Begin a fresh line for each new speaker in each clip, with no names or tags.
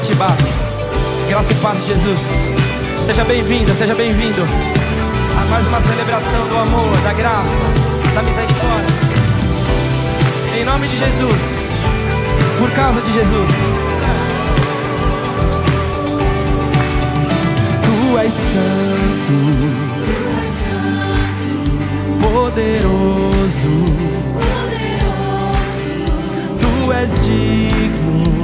Atibaia. Graça e paz de Jesus. Seja bem-vinda, seja bem-vindo a mais uma celebração do amor, da graça, da misericórdia. Em nome de Jesus, por causa de Jesus. Tu és santo, poderoso, tu és digno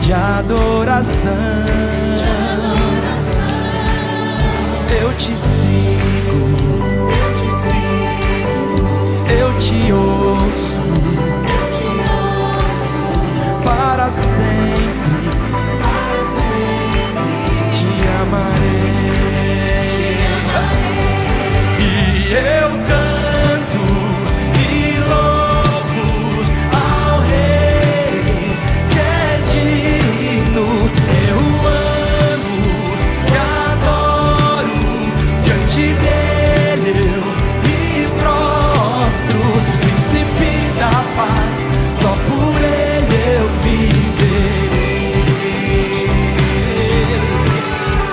de adoração. Eu te sigo, eu te ouço, para sempre te amarei. E eu canto e louvo ao Rei que é digno. Eu amo e adoro, diante dele eu me prostro. Príncipe da paz, só por ele eu viverei.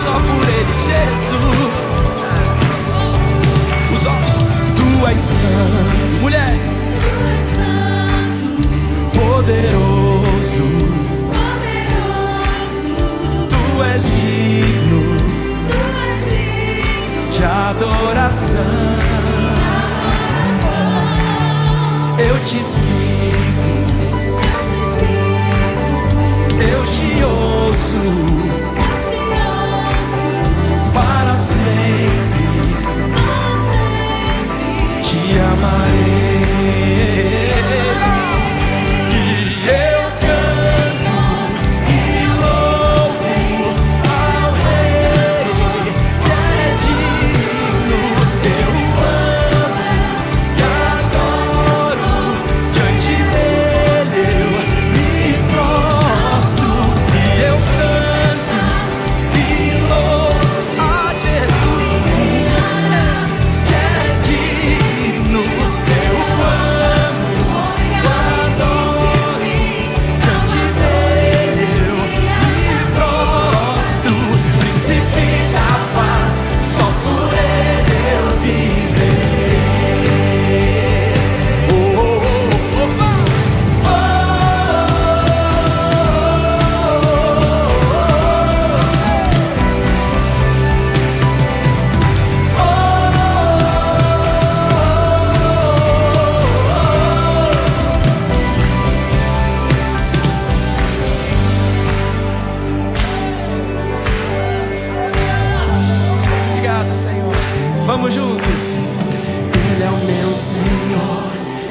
Só por ele, Jesus. Os olhos. Tu és santo, mulher, poderoso, tu és digno de adoração. Eu te sigo, eu te ouço, para sempre te amarei. E eu canto e louvo ao Rei que é digno. Eu amo e adoro, diante dele eu me prostro. E eu canto e louvo a Jesus que é digno. Eu amo e adoro, diante dele eu me prostro. Príncipe da paz, só por ele eu viverei. Oh, oh, oh, Obrigado, Senhor. Vamos juntos. Ele é o meu Senhor,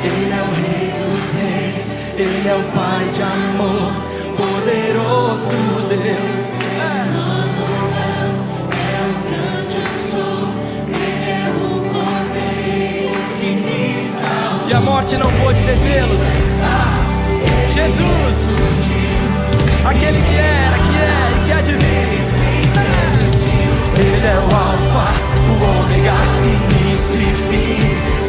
Ele é o Rei dos Reis, Ele é o Pai de amor, poderoso Deus. É o grande eu sou, Ele é o Cordeiro que me salvou. E a morte não pôde detê-lo. Jesus, aquele que era, que é e que há de vir. Ele é o Alfa, o Ômega, início e fim,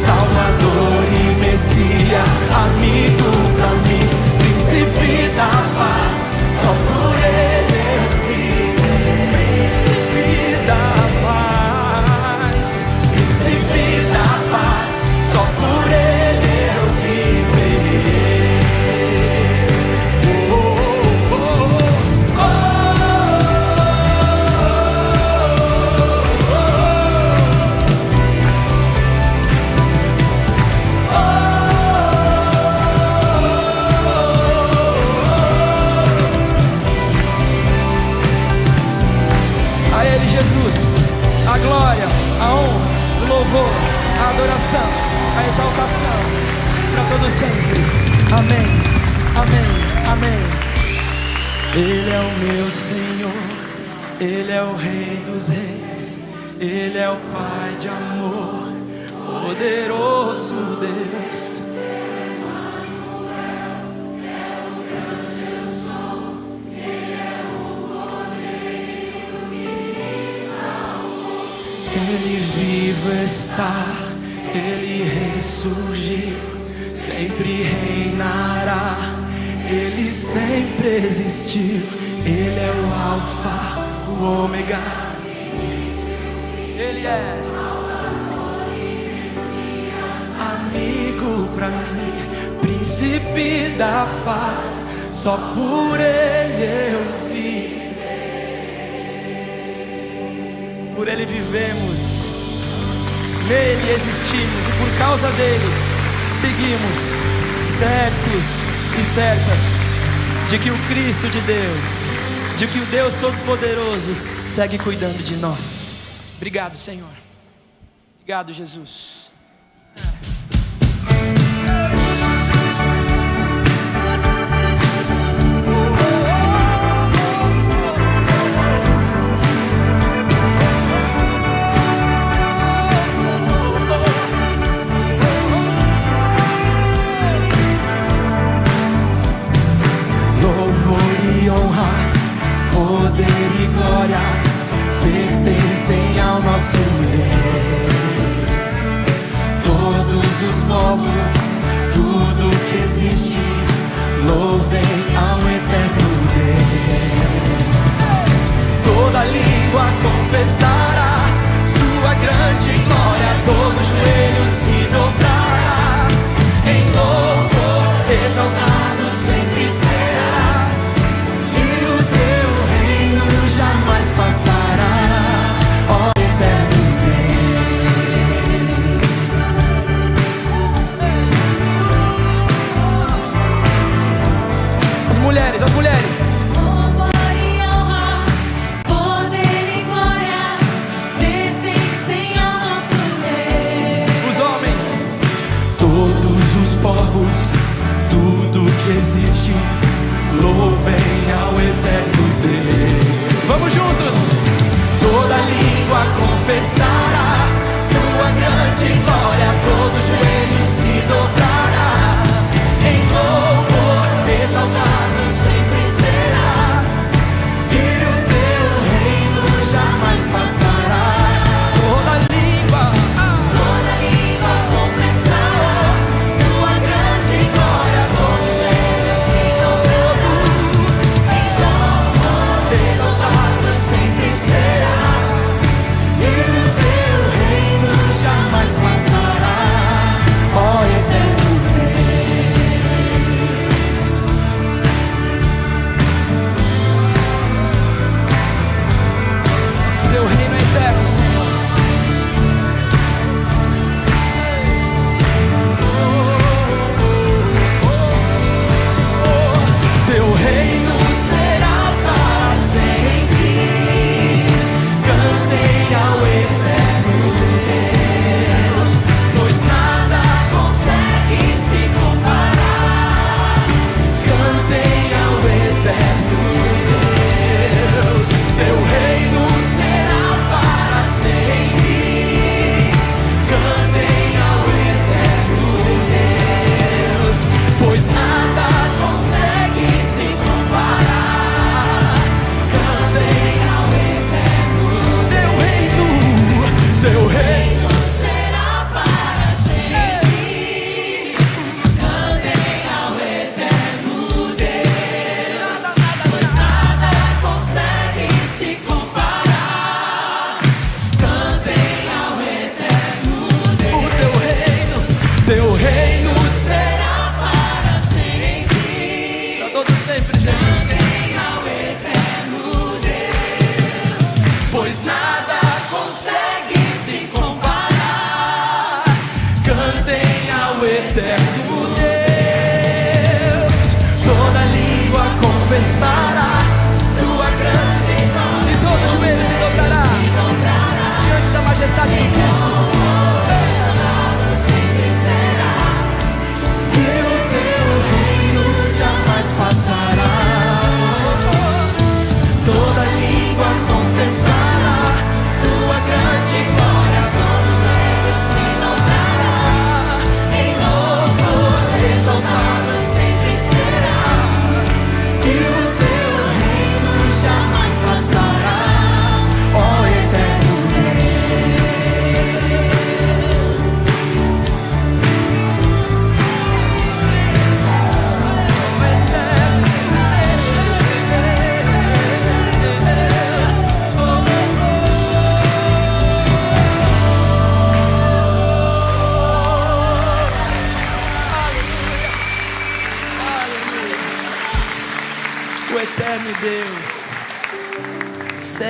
Salvador e Messias, amigo pra mim, Príncipe da paz, só por ele eu viverei. Príncipe da paz, Príncipe da paz, só por ele eu viverei. Oh, oh, oh, oh, oh. A glória, a honra, o louvor, a adoração, a exaltação, para todo sempre. Amém, amém, amém. Ele é o meu Senhor, Ele é o Rei dos Reis, Ele é o Pai de amor, poderoso Deus. Ele vivo está, Ele ressurgiu, sempre reinará. Ele sempre existiu. Ele é o Alfa, o Ômega. Ele é amigo pra mim, príncipe da paz. Só por Ele eu viverei. Por Ele vivemos, nele existimos, e por causa dele seguimos certos e certas de que o Cristo de Deus, de que o Deus Todo-Poderoso segue cuidando de nós. Obrigado, Senhor. Obrigado, Jesus. Poder e glória pertencem ao nosso Deus.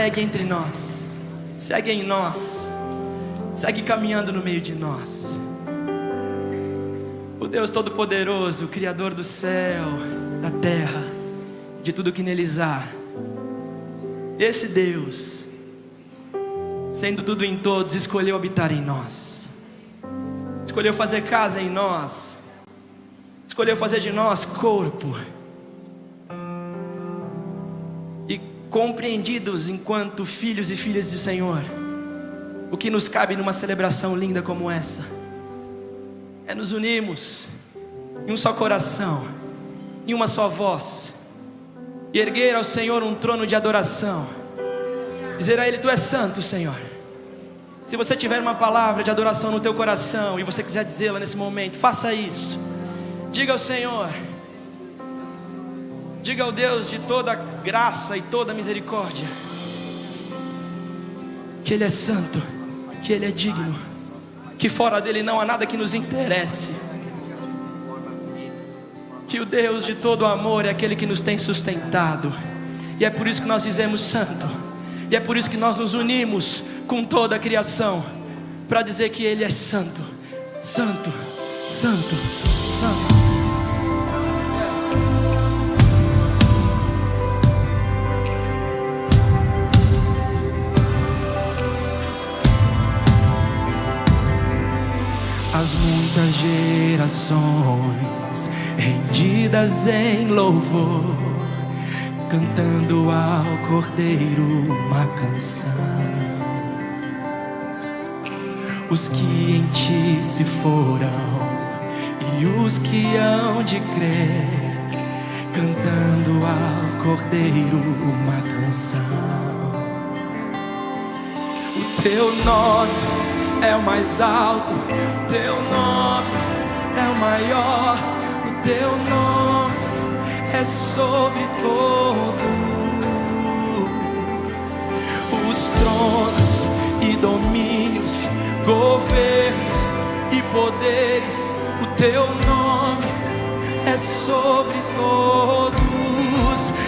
segue entre nós, segue em nós, segue caminhando no meio de nós. O Deus Todo-Poderoso, o Criador do céu, da terra, de tudo que neles há. Esse Deus, sendo tudo em todos, escolheu habitar em nós, escolheu fazer casa em nós, escolheu fazer de nós corpo. E compreendidos enquanto filhos e filhas do Senhor, o que nos cabe numa celebração linda como essa é nos unirmos em um só coração, em uma só voz, e erguer ao Senhor um trono de adoração, dizer a Ele: Tu és santo, Senhor. Se você tiver uma palavra de adoração no teu coração e você quiser dizê-la nesse momento, faça isso. Diga ao Senhor, diga ao Deus de toda graça e toda misericórdia, que Ele é santo, que Ele é digno, que fora dele não há nada que nos interesse, que o Deus de todo amor é aquele que nos tem sustentado. E é por isso que nós dizemos santo, e é por isso que nós nos unimos com toda a criação para dizer que Ele é santo, santo, santo, santo. As muitas gerações rendidas em louvor, cantando ao Cordeiro uma canção. Os que em ti se foram e os que hão de crer, cantando ao Cordeiro uma canção. O teu nome é o mais alto, o teu nome é o maior, o teu nome é sobre todos. Os tronos e domínios, governos e poderes, o teu nome é sobre todos.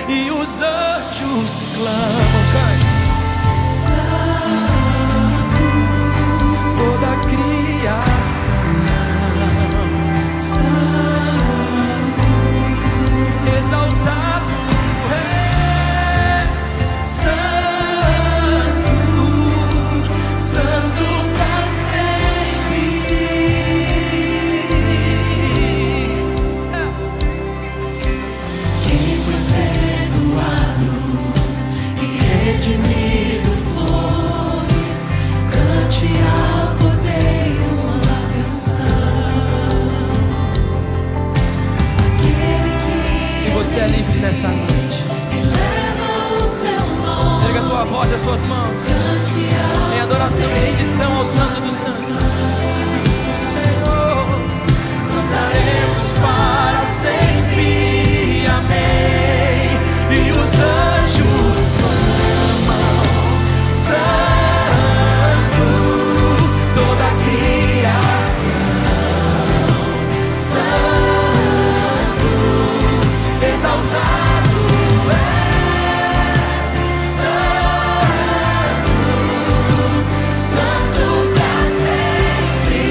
E os anjos clamam, toda a criação, santo, exaltado és, santo, santo pra sempre.
Quem foi perdoado e redimido foi, cante ao Cordeiro uma canção. Aquele que
Se você é livre nessa noite,
eleva o seu nome,
erga a tua voz e as suas mãos
cante
em adoração e rendição ao Santo dos Santos. Senhor, cantaremos para sempre, amém. E os anjos clamam, santo, toda a criação, santo, exaltado és, santo, santo pra sempre.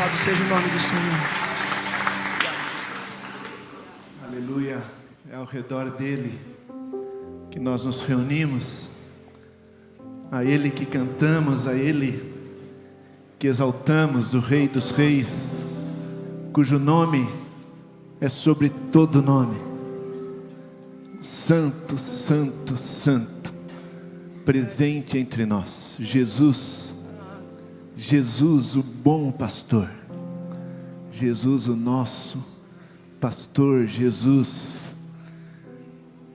Louvado seja o nome do Senhor.
Aleluia. É ao redor dele que nós nos reunimos, a ele que cantamos, a ele que exaltamos, o Rei dos Reis, cujo nome é sobre todo nome. Santo, santo, santo, presente entre nós, Jesus, Jesus o bom pastor, Jesus o nosso pastor, Jesus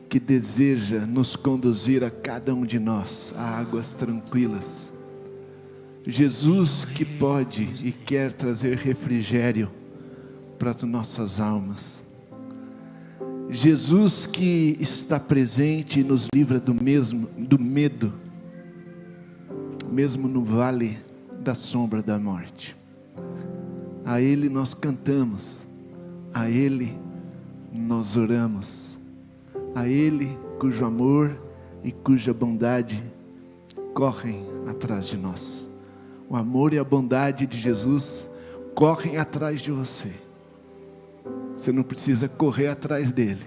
que deseja nos conduzir a cada um de nós a águas tranquilas, Jesus que pode e quer trazer refrigério para as nossas almas, Jesus que está presente e nos livra do medo, mesmo no vale da sombra da morte. A Ele nós cantamos, a Ele nós oramos, a Ele cujo amor e cuja bondade correm atrás de nós. O amor e a bondade de Jesus correm atrás de você. Você não precisa correr atrás dele.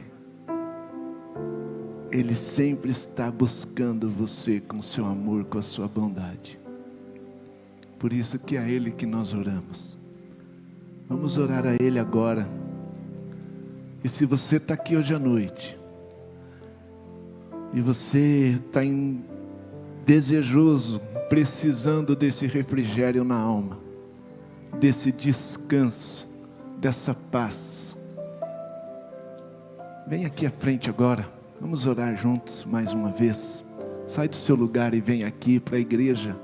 Ele sempre está buscando você com seu amor, com a sua bondade. Por isso que é a Ele que nós oramos. Vamos orar a Ele agora. E se você está aqui hoje à noite, e você está desejoso, precisando desse refrigério na alma, desse descanso, dessa paz, vem aqui à frente agora, vamos orar juntos mais uma vez. Sai do seu lugar e vem aqui para a igreja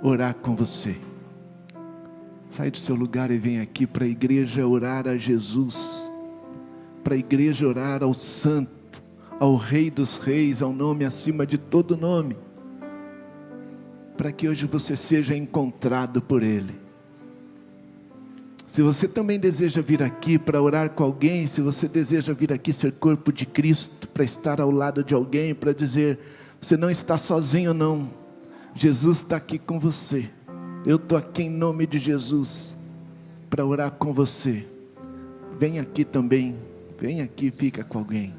orar com você. Sai do seu lugar e vem aqui para a igreja orar a Jesus, para a igreja orar ao Santo, ao Rei dos Reis, ao nome acima de todo nome, para que hoje você seja encontrado por Ele. Se você também deseja vir aqui para orar com alguém, se você deseja vir aqui ser corpo de Cristo, para estar ao lado de alguém, para dizer, você não está sozinho não, Jesus está aqui com você, eu estou aqui em nome de Jesus, para orar com você, vem aqui também, vem aqui, fica com alguém,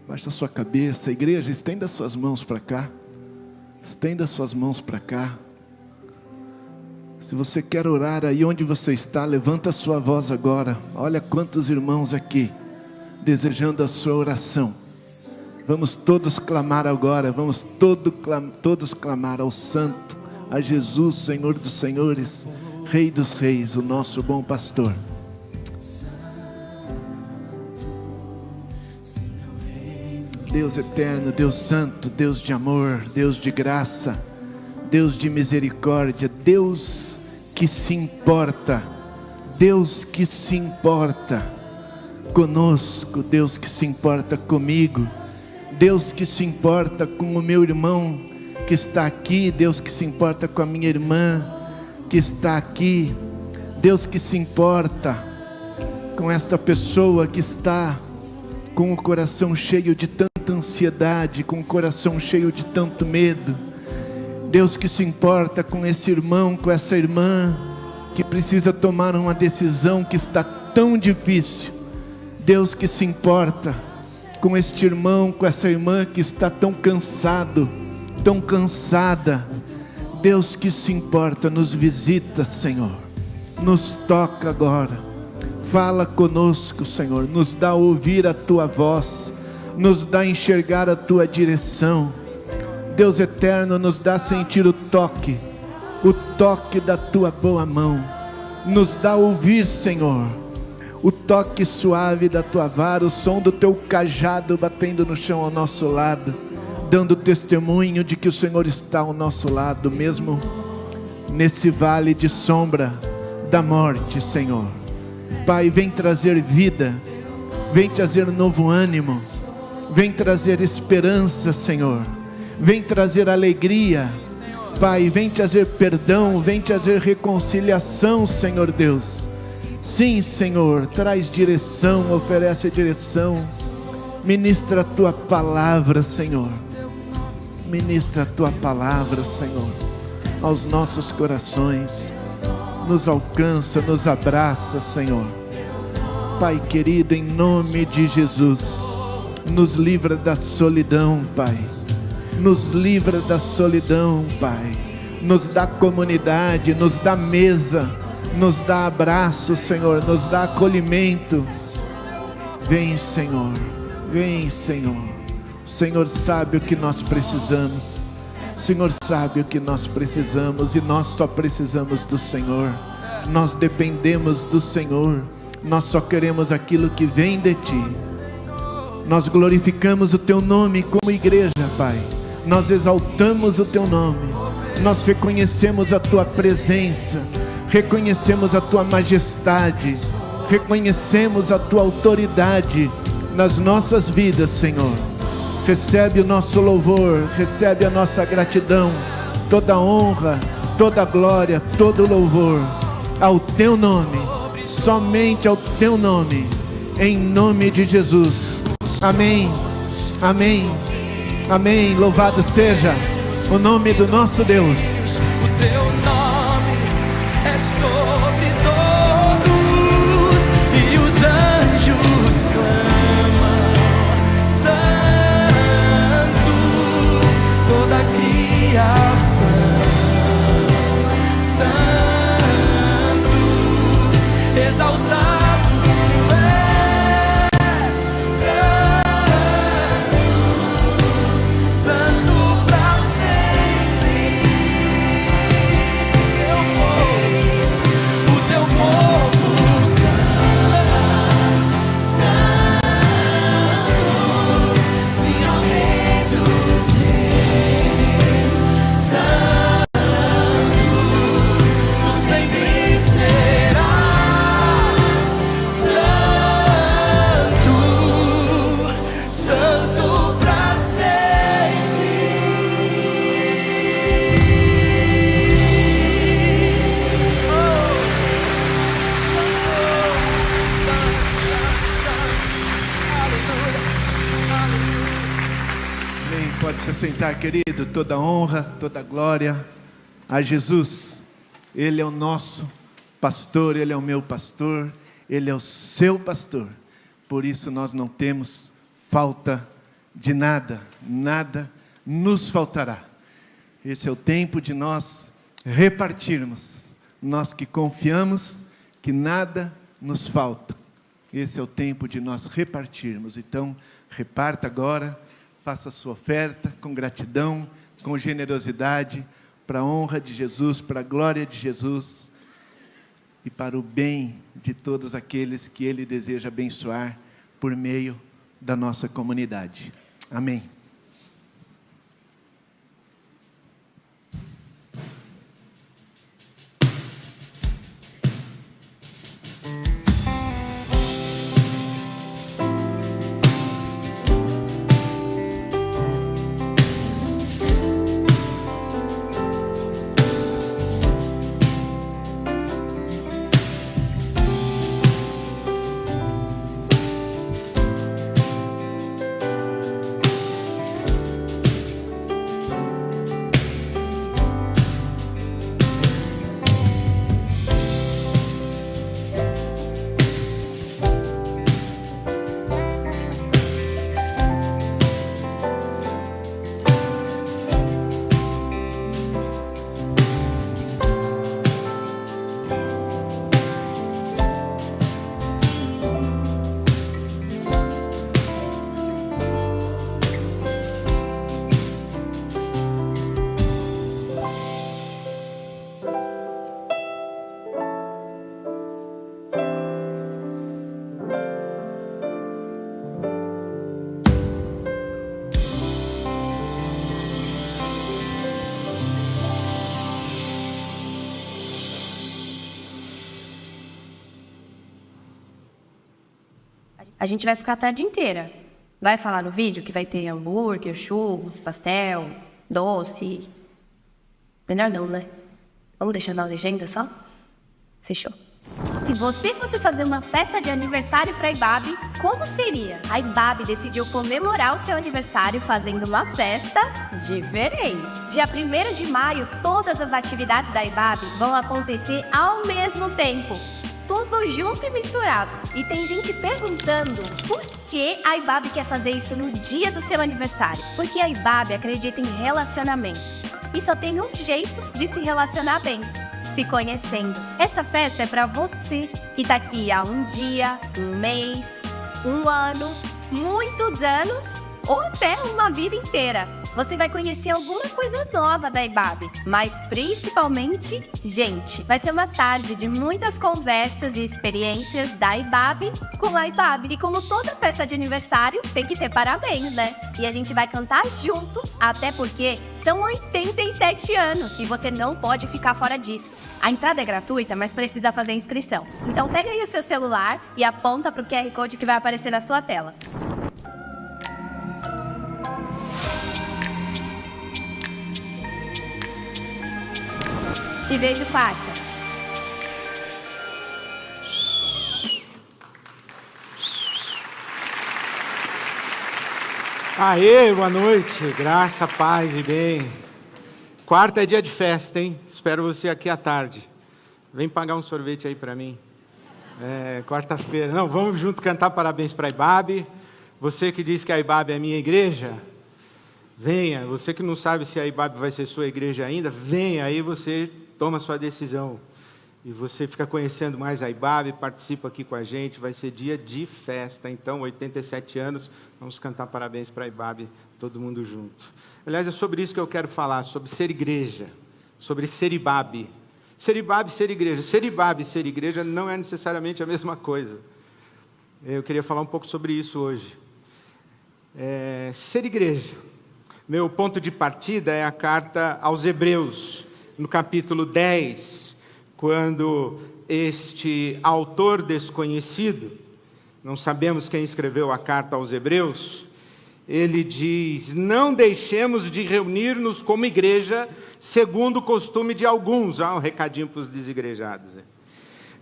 baixa a sua cabeça, igreja, estenda suas mãos para cá, estenda suas mãos para cá. Se você quer orar aí onde você está, levanta a sua voz agora. Olha quantos irmãos aqui desejando a sua oração. Vamos todos clamar agora, vamos todos clamar ao Santo, a Jesus, Senhor dos Senhores, Rei dos Reis, o nosso bom pastor. Deus eterno, Deus santo, Deus de amor, Deus de graça, Deus de misericórdia, Deus que se importa, Deus que se importa conosco, Deus que se importa comigo, Deus que se importa com o meu irmão que está aqui, Deus que se importa com a minha irmã que está aqui, Deus que se importa com esta pessoa que está com o coração cheio de tanta ansiedade, com o coração cheio de tanto medo, Deus que se importa com esse irmão, com essa irmã que precisa tomar uma decisão que está tão difícil, Deus que se importa com este irmão, com essa irmã que está tão cansado, tão cansada, Deus que se importa, nos visita, Senhor, nos toca agora, fala conosco, Senhor, nos dá a ouvir a Tua voz, nos dá a enxergar a Tua direção, Deus eterno, nos dá a sentir o toque da Tua boa mão, nos dá a ouvir, Senhor, o toque suave da Tua vara, o som do Teu cajado batendo no chão ao nosso lado, dando testemunho de que o Senhor está ao nosso lado, mesmo nesse vale de sombra da morte, Senhor. Pai, vem trazer vida, vem trazer novo ânimo, vem trazer esperança, Senhor, vem trazer alegria, Pai, vem trazer perdão, vem trazer reconciliação, Senhor Deus. Sim, Senhor, traz direção, oferece direção, ministra a Tua palavra, Senhor, ministra a Tua palavra, Senhor, aos nossos corações, nos alcança, nos abraça, Senhor. Pai querido, em nome de Jesus, nos livra da solidão, Pai. Nos livra da solidão, Pai. Nos dá comunidade, nos dá mesa, nos dá abraço, Senhor, nos dá acolhimento. Vem, Senhor, vem, Senhor. O Senhor sabe o que nós precisamos. O Senhor sabe o que nós precisamos, e nós só precisamos do Senhor. Nós dependemos do Senhor. Nós só queremos aquilo que vem de Ti. Nós glorificamos o Teu nome como igreja, Pai. Nós exaltamos o Teu nome. Nós reconhecemos a Tua presença, reconhecemos a Tua majestade, reconhecemos a Tua autoridade nas nossas vidas, Senhor. Recebe o nosso louvor, recebe a nossa gratidão, toda a honra, toda a glória, todo o louvor ao Teu nome, somente ao Teu nome, em nome de Jesus. Amém, amém, amém. Louvado seja o nome do nosso Deus.
O Teu nome é sobre todos, e os anjos clamam: Santo, toda a criação, Santo, exaltado és, Santo, Santo pra sempre. O teu povo canta: Santo, sim, ao Rei dos Reis, Santo, tu sempre serás Santo, Santo pra sempre.
Amém. Pode se sentar, querido. Toda honra, toda glória a Jesus. Ele é o nosso pastor, Ele é o meu pastor, Ele é o seu pastor. Por isso nós não temos falta de nada, nada nos faltará. Esse é o tempo de nós repartirmos, nós que confiamos que nada nos falta. Esse é o tempo de nós repartirmos. Então, reparta agora, faça a sua oferta com gratidão, com generosidade, para a honra de Jesus, para a glória de Jesus e para o bem de todos aqueles que Ele deseja abençoar por meio da nossa comunidade. Amém.
A gente vai ficar a tarde inteira. Vai falar no vídeo que vai ter hambúrguer, churros, pastel, doce. Melhor não, né? Vamos deixar na legenda só? Fechou. Se você fosse fazer uma festa de aniversário para a IBAB, como seria? A IBAB decidiu comemorar o seu aniversário fazendo uma festa diferente. Dia 1º de maio, todas as atividades da IBAB vão acontecer ao mesmo tempo. Tudo junto e misturado. E tem gente perguntando por que a IBAB quer fazer isso no dia do seu aniversário. Porque a IBAB acredita em relacionamento. E só tem um jeito de se relacionar bem: se conhecendo. Essa festa é pra você que tá aqui há um dia, um mês, um ano, muitos anos ou até uma vida inteira. Você vai conhecer alguma coisa nova da IBAB, mas principalmente gente. Vai ser uma tarde de muitas conversas e experiências da IBAB com a IBAB. E como toda festa de aniversário, tem que ter parabéns, né? E a gente vai cantar junto, até porque são 87 anos e você não pode ficar fora disso. A entrada é gratuita, mas precisa fazer inscrição. Então pega aí o seu celular e aponta para o QR Code que vai aparecer na sua tela. Te vejo quarta.
Aê, boa noite, graça, paz e bem. Quarta é dia de festa, hein? Espero você aqui à tarde. Vem pagar um sorvete aí para mim. Quarta-feira. Não, vamos junto cantar parabéns para a IBAB. Você que diz que a IBAB é minha igreja, venha. Você que não sabe se a IBAB vai ser sua igreja ainda, venha, aí você toma sua decisão. E você fica conhecendo mais a IBAB, participa aqui com a gente, vai ser dia de festa. Então, 87 anos, vamos cantar parabéns para a IBAB, todo mundo junto. Aliás, é sobre isso que eu quero falar, sobre ser igreja, sobre ser IBAB. Ser IBAB, ser igreja. Ser IBAB e ser igreja não é necessariamente a mesma coisa. Eu queria falar um pouco sobre isso hoje. Ser igreja. Meu ponto de partida é a carta aos Hebreus, no capítulo 10, quando este autor desconhecido, não sabemos quem escreveu a carta aos Hebreus, ele diz: não deixemos de reunir-nos como igreja, segundo o costume de alguns. Um recadinho para os desigrejados.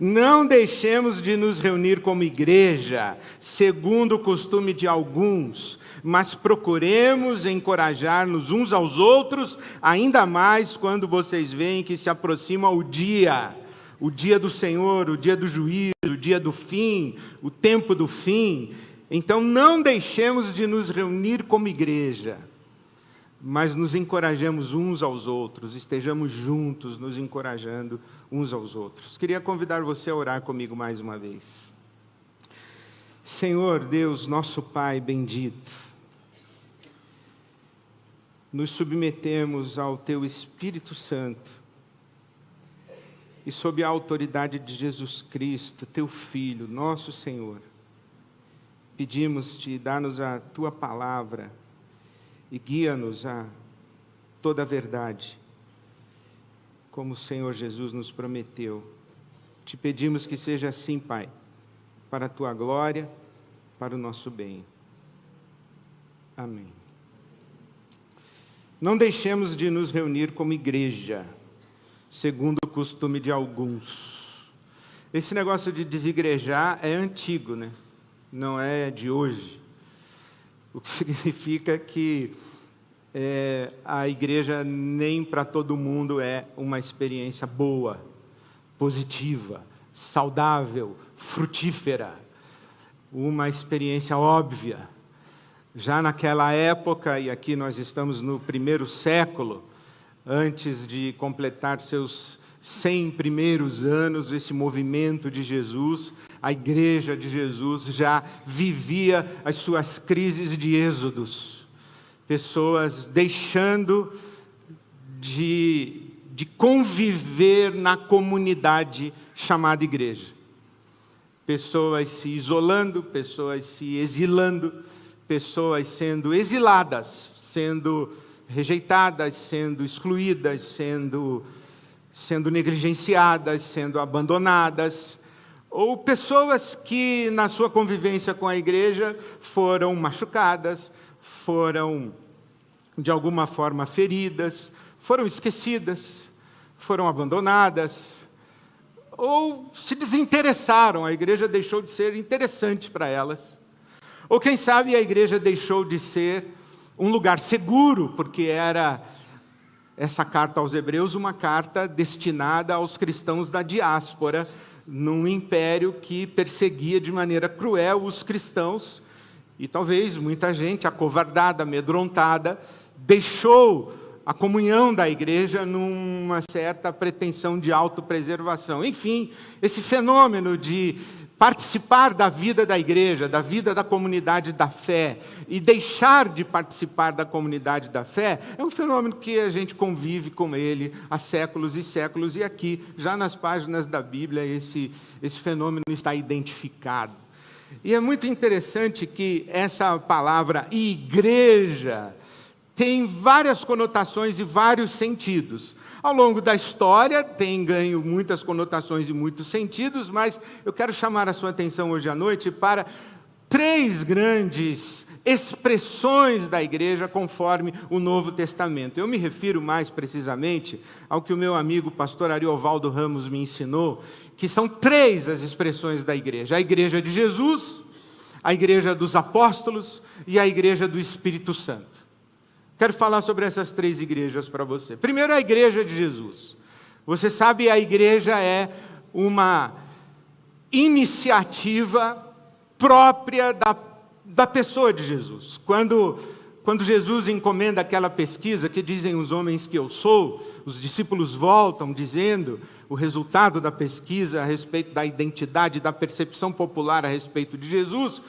Não deixemos de nos reunir como igreja, segundo o costume de alguns, mas procuremos encorajar-nos uns aos outros, ainda mais quando vocês veem que se aproxima o dia do Senhor, o dia do juízo, o dia do fim, o tempo do fim. Então não deixemos de nos reunir como igreja, mas nos encorajemos uns aos outros, estejamos juntos, nos encorajando uns aos outros. Queria convidar você a orar comigo mais uma vez. Senhor Deus, nosso Pai bendito, nos submetemos ao Teu Espírito Santo e sob a autoridade de Jesus Cristo, Teu Filho, nosso Senhor, pedimos-te, dá-nos a Tua palavra e guia-nos a toda a verdade, como o Senhor Jesus nos prometeu. Te pedimos que seja assim, Pai, para a Tua glória, para o nosso bem. Amém. Não deixemos de nos reunir como igreja, segundo o costume de alguns. Esse negócio de desigrejar é antigo, né? Não é de hoje. O que significa que a igreja nem para todo mundo é uma experiência boa, positiva, saudável, frutífera, uma experiência óbvia. Já naquela época, e aqui nós estamos no 1º século, antes de completar seus 100 primeiros anos, esse movimento de Jesus, a igreja de Jesus já vivia as suas crises de êxodos. Pessoas deixando de conviver na comunidade chamada igreja. Pessoas se isolando, pessoas se exilando, pessoas sendo exiladas, sendo rejeitadas, sendo excluídas, sendo negligenciadas, sendo abandonadas, ou pessoas que na sua convivência com a igreja foram machucadas, foram de alguma forma feridas, foram esquecidas, foram abandonadas, ou se desinteressaram, a igreja deixou de ser interessante para elas. Ou quem sabe a igreja deixou de ser um lugar seguro, porque era essa carta aos Hebreus uma carta destinada aos cristãos da diáspora, num império que perseguia de maneira cruel os cristãos, e talvez muita gente acovardada, amedrontada, deixou a comunhão da igreja numa certa pretensão de autopreservação. Enfim, esse fenômeno de participar da vida da igreja, da vida da comunidade da fé, e deixar de participar da comunidade da fé, é um fenômeno que a gente convive com ele há séculos e séculos, e aqui, já nas páginas da Bíblia, esse fenômeno está identificado. E é muito interessante que essa palavra igreja tem várias conotações e vários sentidos. Ao longo da história tem ganho muitas conotações e muitos sentidos, mas eu quero chamar a sua atenção hoje à noite para 3 grandes expressões da igreja conforme o Novo Testamento. Eu me refiro mais precisamente ao que o meu amigo pastor Ariovaldo Ramos me ensinou, que são 3 as expressões da igreja: a igreja de Jesus, a igreja dos apóstolos e a igreja do Espírito Santo. Quero falar sobre essas 3 igrejas para você. Primeiro, a igreja de Jesus. Você sabe, a igreja é uma iniciativa própria da pessoa de Jesus. Quando Jesus encomenda aquela pesquisa, que dizem os homens que eu sou, os discípulos voltam dizendo o resultado da pesquisa a respeito da identidade, da percepção popular a respeito de Jesus.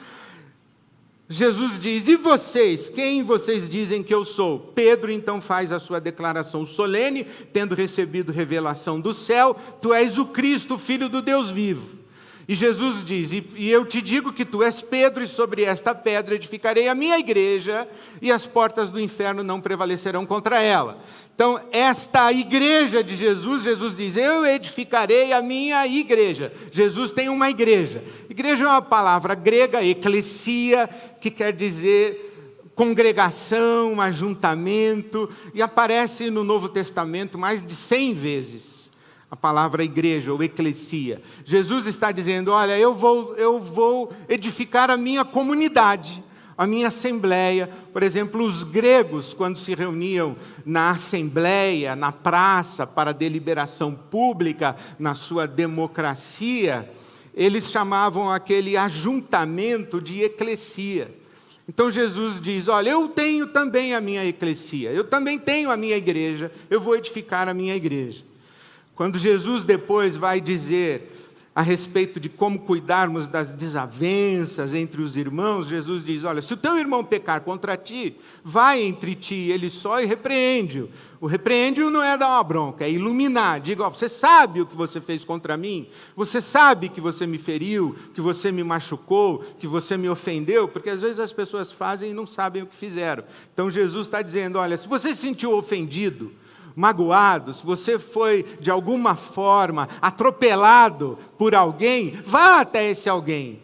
Jesus diz: e vocês, quem vocês dizem que eu sou? Pedro então faz a sua declaração solene, tendo recebido revelação do céu: tu és o Cristo, filho do Deus vivo. E Jesus diz: e eu te digo que tu és Pedro, e sobre esta pedra edificarei a minha igreja, e as portas do inferno não prevalecerão contra ela. Então, esta igreja de Jesus, Jesus diz: eu edificarei a minha igreja. Jesus tem uma igreja. Igreja é uma palavra grega, eclesia, que quer dizer congregação, ajuntamento, e aparece no Novo Testamento mais de 100 vezes a palavra igreja ou eclesia. Jesus está dizendo: olha, eu vou edificar a minha comunidade, a minha assembleia. Por exemplo, os gregos, quando se reuniam na assembleia, na praça, para deliberação pública, na sua democracia, eles chamavam aquele ajuntamento de eclesia. Então Jesus diz: olha, eu tenho também a minha eclesia, eu também tenho a minha igreja, eu vou edificar a minha igreja. Quando Jesus depois vai dizer a respeito de como cuidarmos das desavenças entre os irmãos, Jesus diz: olha, se o teu irmão pecar contra ti, vai entre ti e ele só e repreende-o. O repreende-o não é dar uma bronca, é iluminar. Diga: ó, você sabe o que você fez contra mim? Você sabe que você me feriu, que você me machucou, que você me ofendeu? Porque às vezes as pessoas fazem e não sabem o que fizeram. Então Jesus está dizendo: olha, se você se sentiu ofendido, magoado, se você foi de alguma forma atropelado por alguém, vá até esse alguém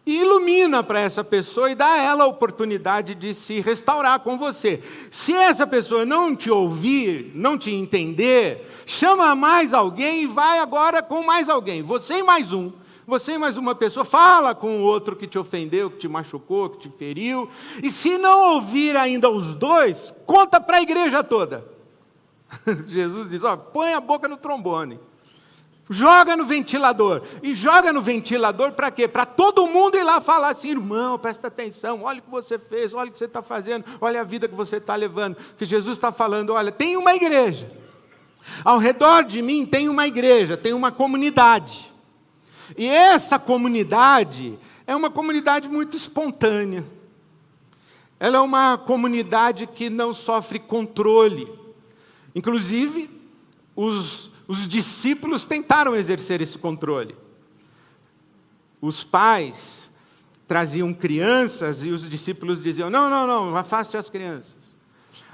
e ilumina para essa pessoa e dá a ela a oportunidade de se restaurar com você. Se essa pessoa não te ouvir, não te entender, chama mais alguém e vai agora com mais alguém, você e mais um. Você e mais uma pessoa, fala com o outro que te ofendeu, que te machucou, que te feriu, e se não ouvir ainda os 2, conta para a igreja toda. Jesus diz: ó, põe a boca no trombone, joga no ventilador. E joga no ventilador para quê? Para todo mundo ir lá falar assim: irmão, presta atenção, olha o que você fez, olha o que você está fazendo, olha a vida que você está levando. Que Jesus está falando: olha, tem uma igreja, ao redor de mim tem uma igreja, tem uma comunidade. E essa comunidade é uma comunidade muito espontânea. Ela é uma comunidade que não sofre controle. Inclusive, os discípulos tentaram exercer esse controle. Os pais traziam crianças e os discípulos diziam: não, afaste as crianças.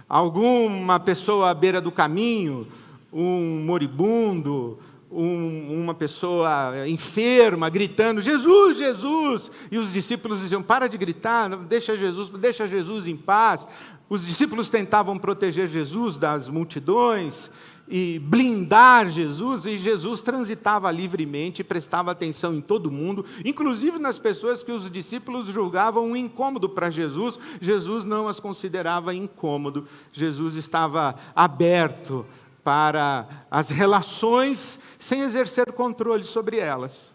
Alguma pessoa à beira do caminho, um moribundo, uma pessoa enferma, gritando: Jesus, Jesus! E os discípulos diziam: para de gritar, deixa Jesus em paz. Os discípulos tentavam proteger Jesus das multidões, e blindar Jesus, e Jesus transitava livremente, prestava atenção em todo mundo, inclusive nas pessoas que os discípulos julgavam um incômodo para Jesus. Jesus não as considerava incômodo, Jesus estava aberto para as relações, sem exercer controle sobre elas.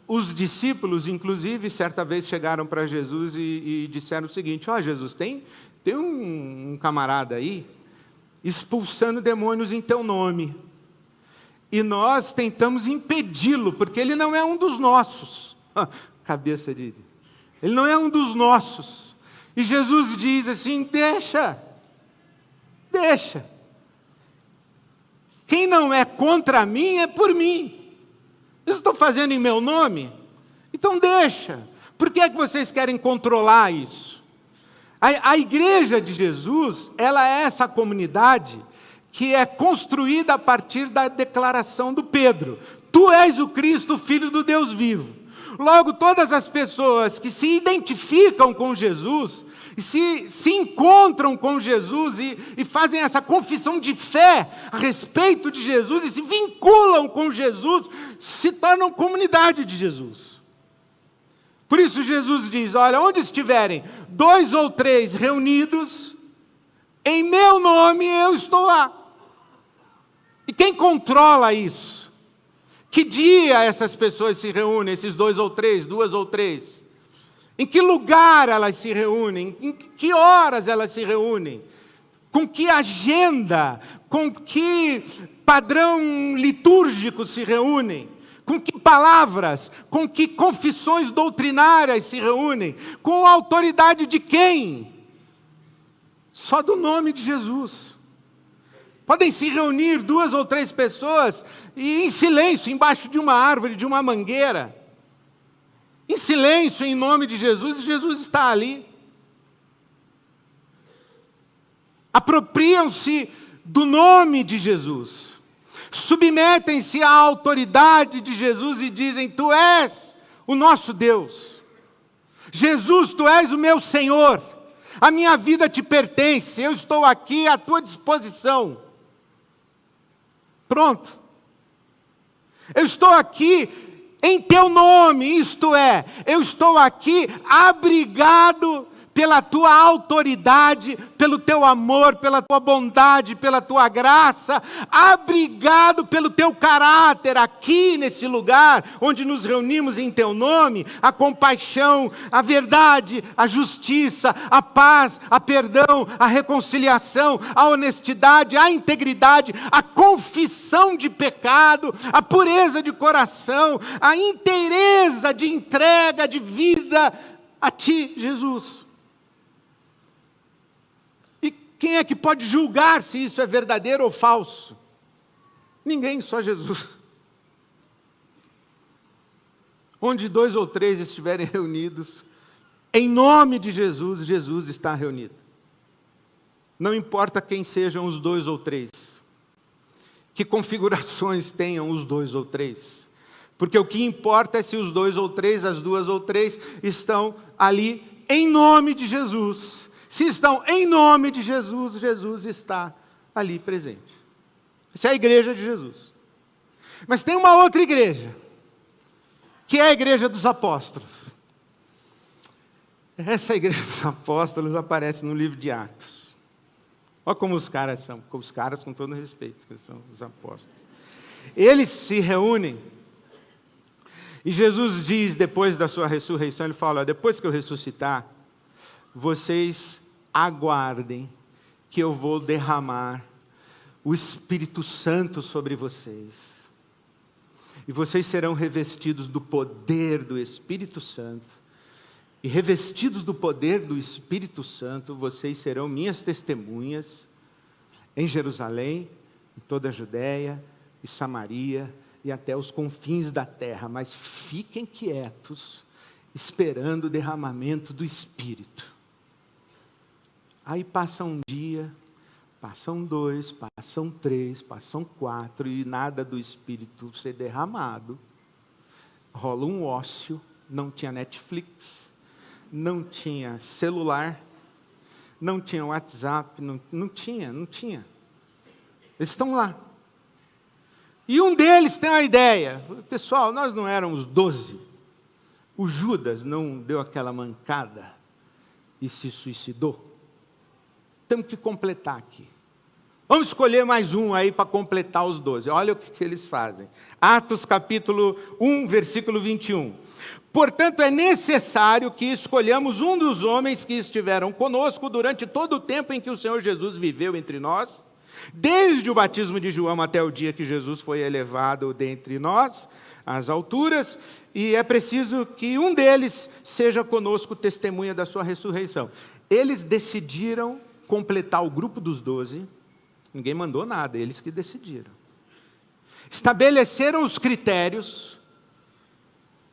Os discípulos, inclusive, certa vez chegaram para Jesus e disseram o seguinte: Jesus, tem um camarada aí expulsando demônios em teu nome, e nós tentamos impedi-lo, porque ele não é um dos nossos. Cabeça de... Ele não é um dos nossos. E Jesus diz assim: deixa. Quem não é contra mim é por mim. Eu estou fazendo em meu nome, então deixa. Por que é que vocês querem controlar isso? A igreja de Jesus, ela é essa comunidade que é construída a partir da declaração do Pedro: tu és o Cristo, Filho do Deus vivo. Logo, todas as pessoas que se identificam com Jesus, se encontram com Jesus e fazem essa confissão de fé a respeito de Jesus e se vinculam com Jesus, se tornam comunidade de Jesus. Por isso Jesus diz: olha, onde estiverem 2 ou 3 reunidos, em meu nome eu estou lá. E quem controla isso? Que dia essas pessoas se reúnem, esses 2 ou 3, 2 ou 3? Em que lugar elas se reúnem? Em que horas elas se reúnem? Com que agenda? Com que padrão litúrgico se reúnem? Com que palavras? Com que confissões doutrinárias se reúnem? Com a autoridade de quem? Só do nome de Jesus. Podem se reunir 2 ou 3 pessoas e em silêncio, embaixo de uma árvore, de uma mangueira. Em silêncio, em nome de Jesus, e Jesus está ali. Apropriam-se do nome de Jesus. Submetem-se à autoridade de Jesus e dizem: tu és o nosso Deus. Jesus, tu és o meu Senhor. A minha vida te pertence. Eu estou aqui à tua disposição. Pronto. Eu estou aqui em teu nome, isto é, eu estou aqui abrigado pela tua autoridade, pelo teu amor, pela tua bondade, pela tua graça, abrigado pelo teu caráter, aqui nesse lugar onde nos reunimos em teu nome, a compaixão, a verdade, a justiça, a paz, a perdão, a reconciliação, a honestidade, a integridade, a confissão de pecado, a pureza de coração, a inteireza de entrega de vida a ti, Jesus. Quem é que pode julgar se isso é verdadeiro ou falso? Ninguém, só Jesus. Onde 2 ou 3 estiverem reunidos, em nome de Jesus, Jesus está reunido. Não importa quem sejam os 2 ou 3, que configurações tenham os 2 ou 3, porque o que importa é se os 2 ou 3, as 2 ou 3 estão ali em nome de Jesus. Se estão em nome de Jesus, Jesus está ali presente. Essa é a igreja de Jesus. Mas tem uma outra igreja, que é a igreja dos apóstolos. Essa igreja dos apóstolos aparece no livro de Atos. Olha como os caras são, os caras com todo respeito, que são os apóstolos. Eles se reúnem, e Jesus diz, depois da sua ressurreição, ele fala: depois que eu ressuscitar, vocês aguardem que eu vou derramar o Espírito Santo sobre vocês. E vocês serão revestidos do poder do Espírito Santo. E revestidos do poder do Espírito Santo, vocês serão minhas testemunhas em Jerusalém, em toda a Judéia e Samaria e até os confins da terra. Mas fiquem quietos, esperando o derramamento do Espírito. Aí passa um dia, passam 2, passam 3, passam 4, e nada do Espírito ser derramado. Rola um ócio, não tinha Netflix, não tinha celular, não tinha WhatsApp, não tinha. Eles estão lá, E um deles tem uma ideia. Pessoal, nós não éramos 12. O Judas não deu aquela mancada e se suicidou. Temos que completar aqui. Vamos escolher mais um aí para completar os 12. Olha o que eles fazem. Atos capítulo 1, versículo 21. Portanto, é necessário que escolhamos um dos homens que estiveram conosco durante todo o tempo em que o Senhor Jesus viveu entre nós, desde o batismo de João até o dia que Jesus foi elevado dentre nós, às alturas, e é preciso que um deles seja conosco testemunha da sua ressurreição. Eles decidiram completar o grupo dos 12, ninguém mandou nada, eles que decidiram. Estabeleceram os critérios,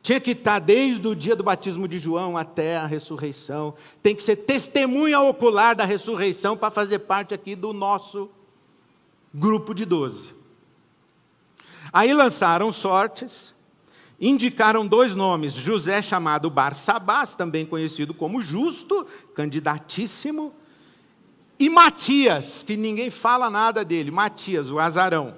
tinha que estar desde o dia do batismo de João até a ressurreição, tem que ser testemunha ocular da ressurreição para fazer parte aqui do nosso grupo de 12. Aí lançaram sortes, indicaram 2 nomes, José chamado Barsabás, também conhecido como Justo, candidatíssimo, e Matias, que ninguém fala nada dele, Matias, o azarão.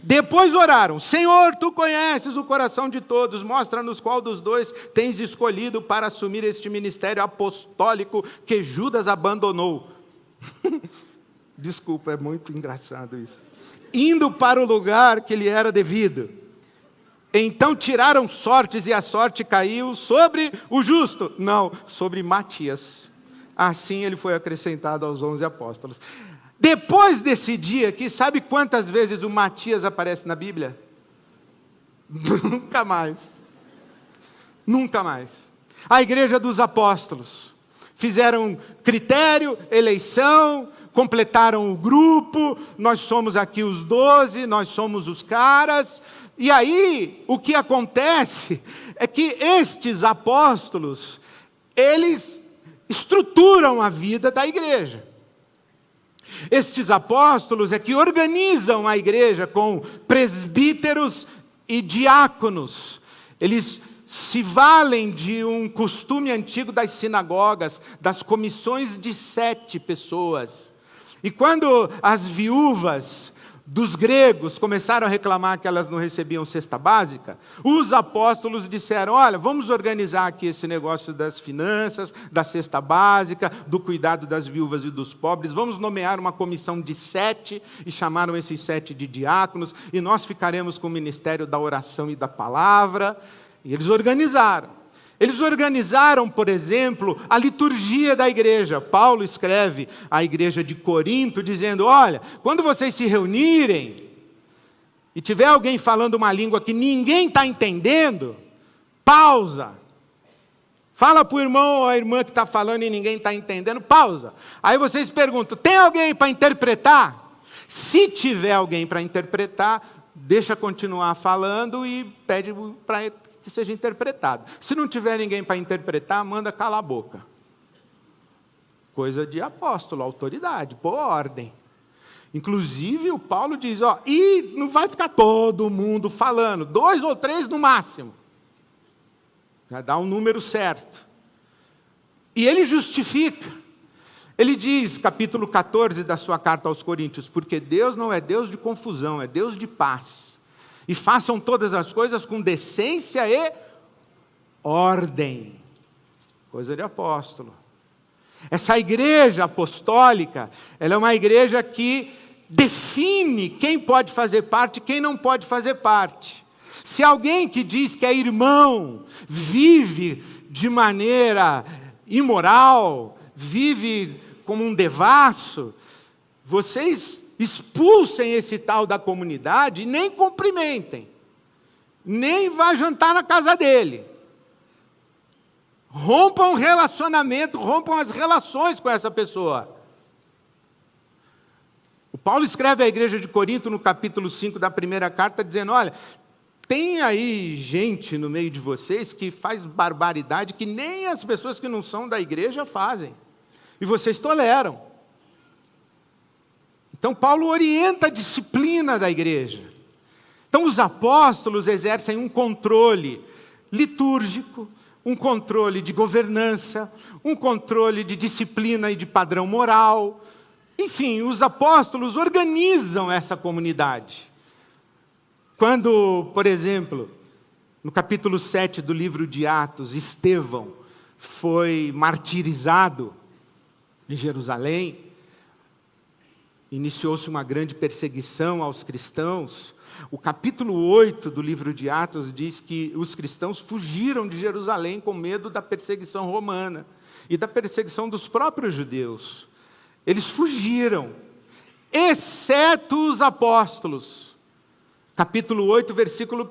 Depois oraram, Senhor, Tu conheces o coração de todos, mostra-nos qual dos 2 tens escolhido para assumir este ministério apostólico que Judas abandonou. Desculpa, é muito engraçado isso. Indo para o lugar que lhe era devido. Então tiraram sortes e a sorte caiu sobre o justo. Não, sobre Matias. Assim ele foi acrescentado aos 11 apóstolos. Depois desse dia aqui, sabe quantas vezes o Matias aparece na Bíblia? Nunca mais. Nunca mais. A igreja dos apóstolos. Fizeram critério, eleição, completaram o grupo, nós somos aqui os 12, nós somos os caras. E aí, o que acontece é que estes apóstolos, eles estruturam a vida da igreja. Estes apóstolos é que organizam a igreja com presbíteros e diáconos. Eles se valem de um costume antigo das sinagogas, das comissões de 7 pessoas. E quando as viúvas dos gregos começaram a reclamar que elas não recebiam cesta básica, os apóstolos disseram, olha, vamos organizar aqui esse negócio das finanças, da cesta básica, do cuidado das viúvas e dos pobres, vamos nomear uma comissão de 7, e chamaram esses 7 de diáconos, e nós ficaremos com o ministério da oração e da palavra. E eles organizaram. Eles organizaram, por exemplo, a liturgia da igreja. Paulo escreve à igreja de Corinto, dizendo, olha, quando vocês se reunirem, e tiver alguém falando uma língua que ninguém está entendendo, pausa. Fala para o irmão ou a irmã que está falando e ninguém está entendendo, pausa. Aí vocês perguntam, tem alguém para interpretar? Se tiver alguém para interpretar, deixa continuar falando e pede para que seja interpretado. Se não tiver ninguém para interpretar, manda calar a boca. Coisa de apóstolo, autoridade, pô, ordem. Inclusive o Paulo diz, ó, e não vai ficar todo mundo falando, 2 ou 3 no máximo. Já dá um número certo. E ele justifica. Ele diz, capítulo 14 da sua carta aos Coríntios, porque Deus não é Deus de confusão, é Deus de paz. E façam todas as coisas com decência e ordem. Coisa de apóstolo. Essa igreja apostólica, ela é uma igreja que define quem pode fazer parte e quem não pode fazer parte. Se alguém que diz que é irmão, vive de maneira imoral, vive como um devasso, vocês expulsem esse tal da comunidade e nem cumprimentem. Nem vá jantar na casa dele. Rompam o relacionamento, rompam as relações com essa pessoa. O Paulo escreve à igreja de Corinto, no capítulo 5 da primeira carta, dizendo, olha, tem aí gente no meio de vocês que faz barbaridade que nem as pessoas que não são da igreja fazem. E vocês toleram. Então, Paulo orienta a disciplina da igreja. Então, os apóstolos exercem um controle litúrgico, um controle de governança, um controle de disciplina e de padrão moral. Enfim, os apóstolos organizam essa comunidade. Quando, por exemplo, no capítulo 7 do livro de Atos, Estevão foi martirizado em Jerusalém, iniciou-se uma grande perseguição aos cristãos. O capítulo 8 do livro de Atos diz que os cristãos fugiram de Jerusalém com medo da perseguição romana e da perseguição dos próprios judeus. Eles fugiram, exceto os apóstolos. Capítulo 8, versículo 1.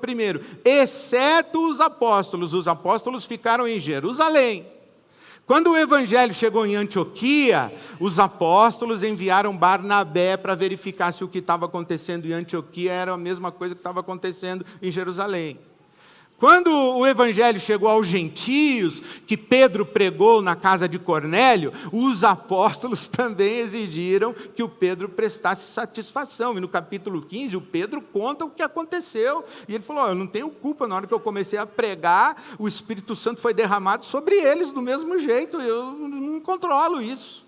Exceto os apóstolos ficaram em Jerusalém. Quando o evangelho chegou em Antioquia, os apóstolos enviaram Barnabé para verificar se o que estava acontecendo em Antioquia era a mesma coisa que estava acontecendo em Jerusalém. Quando o evangelho chegou aos gentios, que Pedro pregou na casa de Cornélio, os apóstolos também exigiram que o Pedro prestasse satisfação. E no capítulo 15, o Pedro conta o que aconteceu. E ele falou, eu não tenho culpa, na hora que eu comecei a pregar, o Espírito Santo foi derramado sobre eles do mesmo jeito, eu não controlo isso.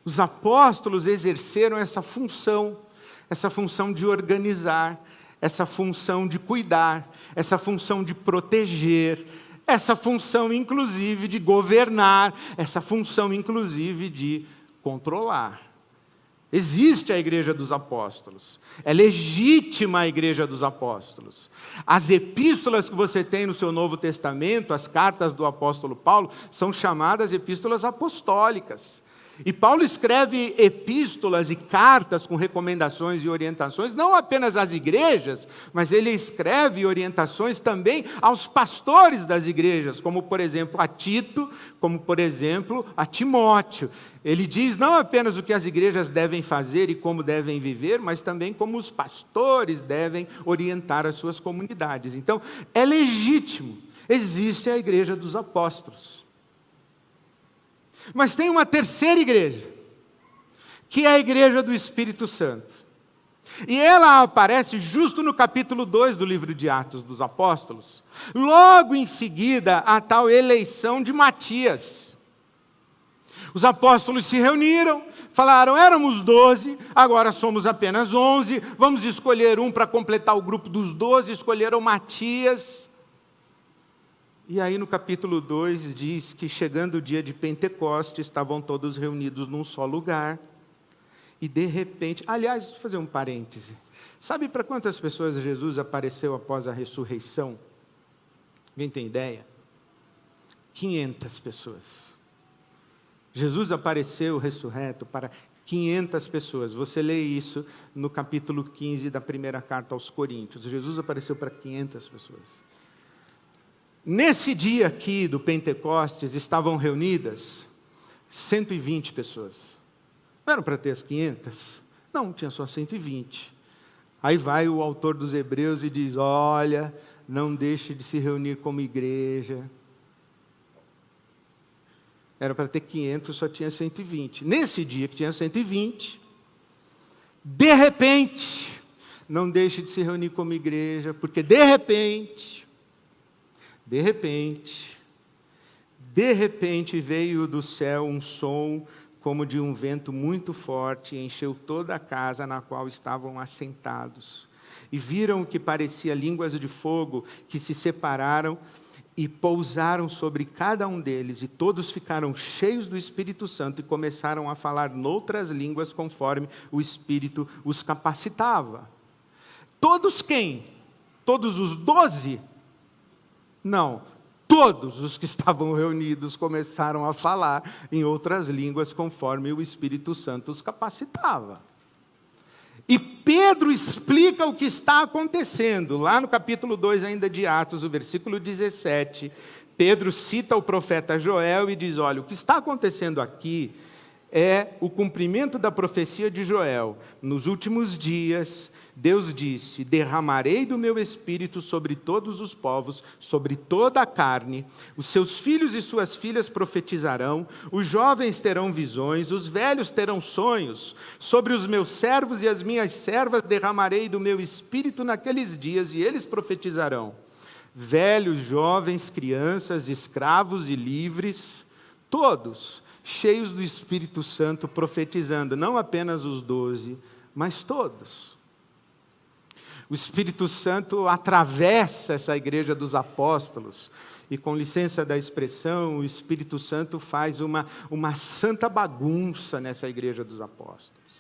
Os apóstolos exerceram essa função de organizar, essa função de cuidar, essa função de proteger, essa função inclusive de governar, essa função inclusive de controlar. Existe a igreja dos apóstolos, é legítima a igreja dos apóstolos. As epístolas que você tem no seu Novo Testamento, as cartas do apóstolo Paulo, são chamadas epístolas apostólicas. E Paulo escreve epístolas e cartas com recomendações e orientações, não apenas às igrejas, mas ele escreve orientações também aos pastores das igrejas, como por exemplo a Tito, como por exemplo a Timóteo. Ele diz não apenas o que as igrejas devem fazer e como devem viver, mas também como os pastores devem orientar as suas comunidades. Então, é legítimo, existe a igreja dos apóstolos. Mas tem uma terceira igreja, que é a igreja do Espírito Santo. E ela aparece justo no capítulo 2 do livro de Atos dos Apóstolos. Logo em seguida, a tal eleição de Matias. Os apóstolos se reuniram, falaram, éramos 12, agora somos apenas 11, vamos escolher um para completar o grupo dos 12, escolheram Matias. E aí no capítulo 2 diz que chegando o dia de Pentecostes, estavam todos reunidos num só lugar, e de repente, aliás, vou fazer um parêntese, sabe para quantas pessoas Jesus apareceu após a ressurreição? Alguém tem ideia? 500 pessoas. Jesus apareceu ressurreto para 500 pessoas, você lê isso no capítulo 15 da primeira carta aos Coríntios, Jesus apareceu para 500 pessoas. Nesse dia aqui do Pentecostes, estavam reunidas 120 pessoas. Não eram para ter as 500? Não, tinha só 120. Aí vai o autor dos Hebreus e diz, olha, não deixe de se reunir como igreja. Era para ter 500, só tinha 120. Nesse dia que tinha 120, de repente, não deixe de se reunir como igreja, porque de repente veio do céu um som como de um vento muito forte, e encheu toda a casa na qual estavam assentados. E viram o que parecia línguas de fogo, que se separaram e pousaram sobre cada um deles, e todos ficaram cheios do Espírito Santo e começaram a falar noutras línguas conforme o Espírito os capacitava. Todos quem? Todos os 12? Não, todos os que estavam reunidos começaram a falar em outras línguas conforme o Espírito Santo os capacitava. E Pedro explica o que está acontecendo. Lá no capítulo 2 ainda de Atos, o versículo 17, Pedro cita o profeta Joel e diz, olha, o que está acontecendo aqui é o cumprimento da profecia de Joel. Nos últimos dias, Deus disse, derramarei do meu espírito sobre todos os povos, sobre toda a carne, os seus filhos e suas filhas profetizarão, os jovens terão visões, os velhos terão sonhos, sobre os meus servos e as minhas servas derramarei do meu espírito naqueles dias, e eles profetizarão. Velhos, jovens, crianças, escravos e livres, todos cheios do Espírito Santo profetizando, não apenas os 12, mas todos. O Espírito Santo atravessa essa igreja dos apóstolos. E com licença da expressão, o Espírito Santo faz uma santa bagunça nessa igreja dos apóstolos.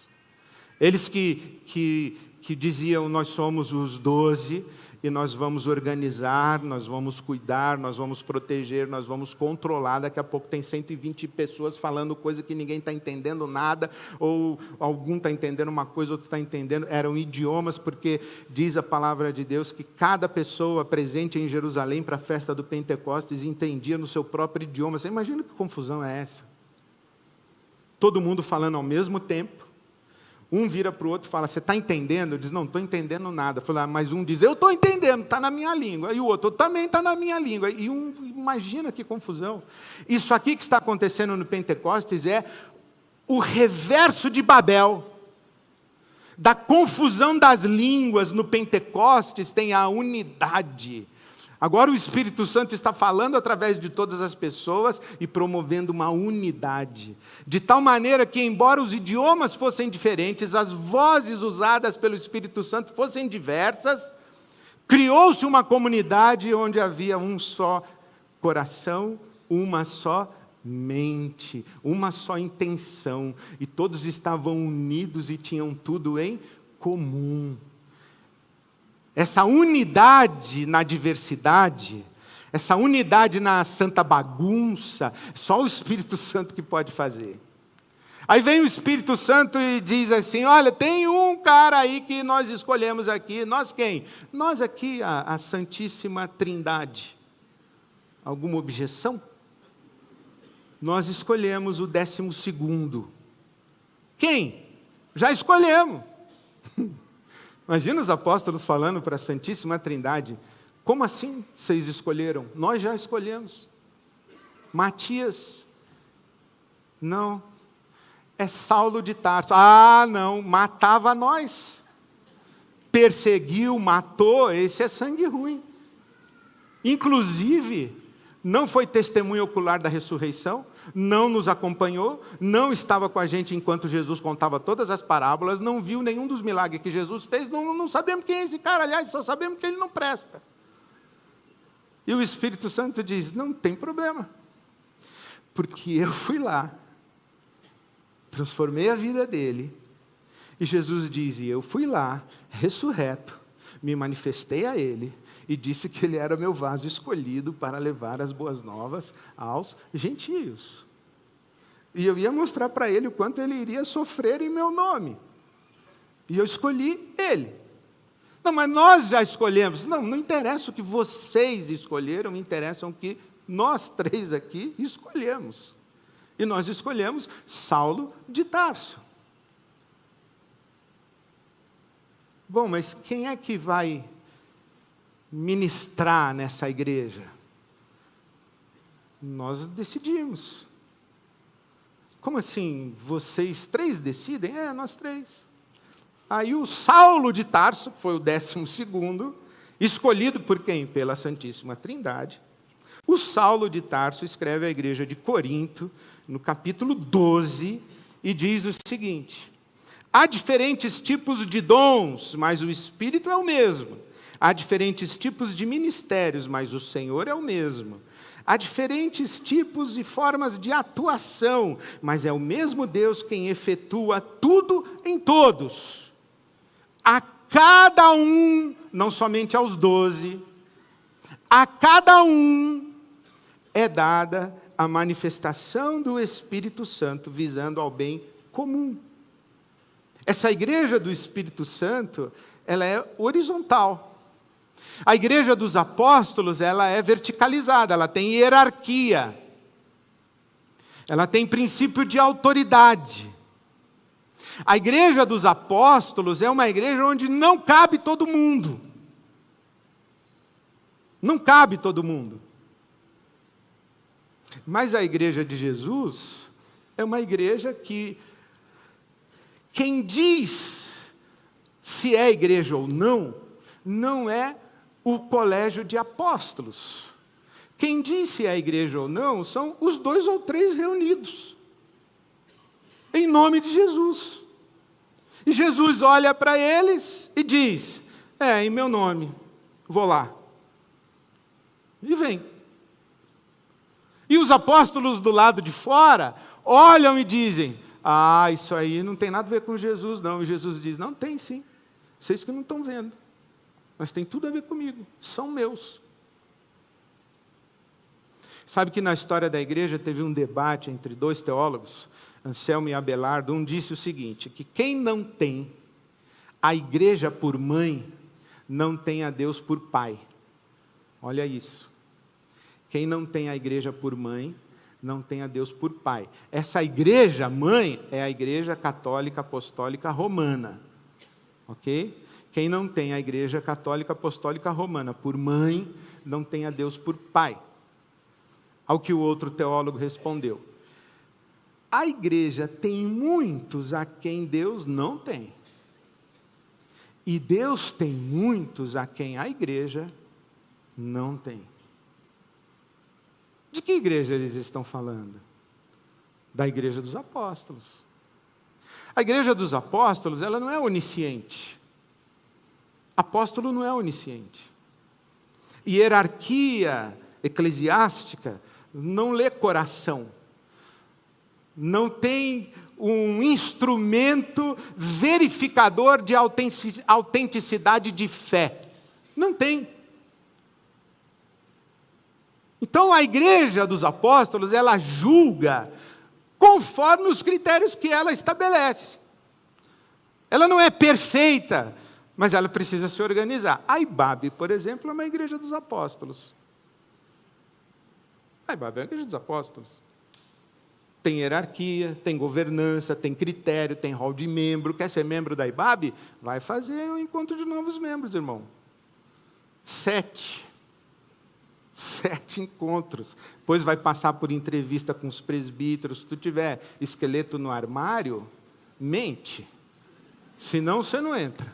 Eles que diziam, nós somos os 12, e nós vamos organizar, nós vamos cuidar, nós vamos proteger, nós vamos controlar. Daqui a pouco tem 120 pessoas falando coisa que ninguém está entendendo nada, ou algum está entendendo uma coisa, outro está entendendo. Eram idiomas, porque diz a palavra de Deus que cada pessoa presente em Jerusalém para a festa do Pentecostes entendia no seu próprio idioma. Você imagina que confusão é essa? Todo mundo falando ao mesmo tempo. Um vira para o outro e fala, você está entendendo? Diz, não estou entendendo nada. Fala, mas um diz, eu estou entendendo, está na minha língua. E o outro, também está na minha língua. E um, imagina que confusão. Isso aqui que está acontecendo no Pentecostes é o reverso de Babel. Da confusão das línguas no Pentecostes tem a unidade. Agora o Espírito Santo está falando através de todas as pessoas e promovendo uma unidade. De tal maneira que, embora os idiomas fossem diferentes, as vozes usadas pelo Espírito Santo fossem diversas, criou-se uma comunidade onde havia um só coração, uma só mente, uma só intenção. E todos estavam unidos e tinham tudo em comum. Essa unidade na diversidade, essa unidade na santa bagunça, só o Espírito Santo que pode fazer. Aí vem o Espírito Santo e diz assim, olha, tem um cara aí que nós escolhemos aqui. Nós quem? Nós aqui, a Santíssima Trindade. Alguma objeção? Nós escolhemos o 12º. Quem? Já escolhemos. Imagina os apóstolos falando para a Santíssima Trindade, como assim vocês escolheram? Nós já escolhemos. Matias, não, é Saulo de Tarso. Ah, não, matava nós. Perseguiu, matou, esse é sangue ruim. Inclusive, não foi testemunha ocular da ressurreição, não nos acompanhou, não estava com a gente enquanto Jesus contava todas as parábolas, não viu nenhum dos milagres que Jesus fez, não sabemos quem é esse cara, aliás, só sabemos que ele não presta. E o Espírito Santo diz, não tem problema, porque eu fui lá, transformei a vida dele, e Jesus diz, e eu fui lá, ressurreto, me manifestei a ele, e disse que ele era meu vaso escolhido para levar as boas novas aos gentios. E eu ia mostrar para ele o quanto ele iria sofrer em meu nome. E eu escolhi ele. Não, mas nós já escolhemos. Não interessa o que vocês escolheram, interessa o que nós 3 aqui escolhemos. E nós escolhemos Saulo de Tarso. Bom, mas quem é que vai ministrar nessa igreja? Nós decidimos. Como assim? Vocês 3 decidem? Nós 3. Aí o Saulo de Tarso, que foi o 12º, escolhido por quem? Pela Santíssima Trindade. O Saulo de Tarso escreve à igreja de Corinto, no capítulo 12, e diz o seguinte, há diferentes tipos de dons, mas o Espírito é o mesmo. Há diferentes tipos de ministérios, mas o Senhor é o mesmo. Há diferentes tipos e formas de atuação, mas é o mesmo Deus quem efetua tudo em todos. A cada um, não somente aos 12, a cada um é dada a manifestação do Espírito Santo, visando ao bem comum. Essa igreja do Espírito Santo, ela é horizontal. A igreja dos apóstolos, ela é verticalizada, ela tem hierarquia. Ela tem princípio de autoridade. A igreja dos apóstolos é uma igreja onde não cabe todo mundo. Não cabe todo mundo. Mas a igreja de Jesus é uma igreja que quem diz se é igreja ou não, não é o colégio de apóstolos. Quem diz se é igreja ou não, são os 2 ou 3 reunidos. Em nome de Jesus. E Jesus olha para eles e diz, Em meu nome. Vou lá. E vem. E os apóstolos do lado de fora olham e dizem: isso aí não tem nada a ver com Jesus, não. E Jesus diz: não, tem sim. Vocês que não estão vendo. Mas tem tudo a ver comigo. São meus. Sabe que na história da igreja teve um debate entre dois teólogos, Anselmo e Abelardo. Um disse o seguinte, que quem não tem a igreja por mãe, não tem a Deus por pai. Olha isso. Quem não tem a igreja por mãe, não tem a Deus por pai. Essa igreja mãe é a Igreja Católica Apostólica Romana. Ok? Quem não tem a Igreja Católica Apostólica Romana por mãe, não tem a Deus por pai. Ao que o outro teólogo respondeu: a igreja tem muitos a quem Deus não tem. E Deus tem muitos a quem a igreja não tem. De que igreja eles estão falando? Da igreja dos apóstolos. A igreja dos apóstolos, ela não é onisciente. Apóstolo não é onisciente. Hierarquia eclesiástica não lê coração. Não tem um instrumento verificador de autenticidade de fé. Não tem. Então a igreja dos apóstolos, ela julga conforme os critérios que ela estabelece. Ela não é perfeita, mas ela precisa se organizar. A IBAB, por exemplo, é uma igreja dos apóstolos. A IBAB é a igreja dos apóstolos. Tem hierarquia, tem governança, tem critério, tem hall de membro. Quer ser membro da IBAB? Vai fazer um encontro de novos membros, irmão. 7 encontros. Depois vai passar por entrevista com os presbíteros. Se tu tiver esqueleto no armário, mente. Senão você não entra.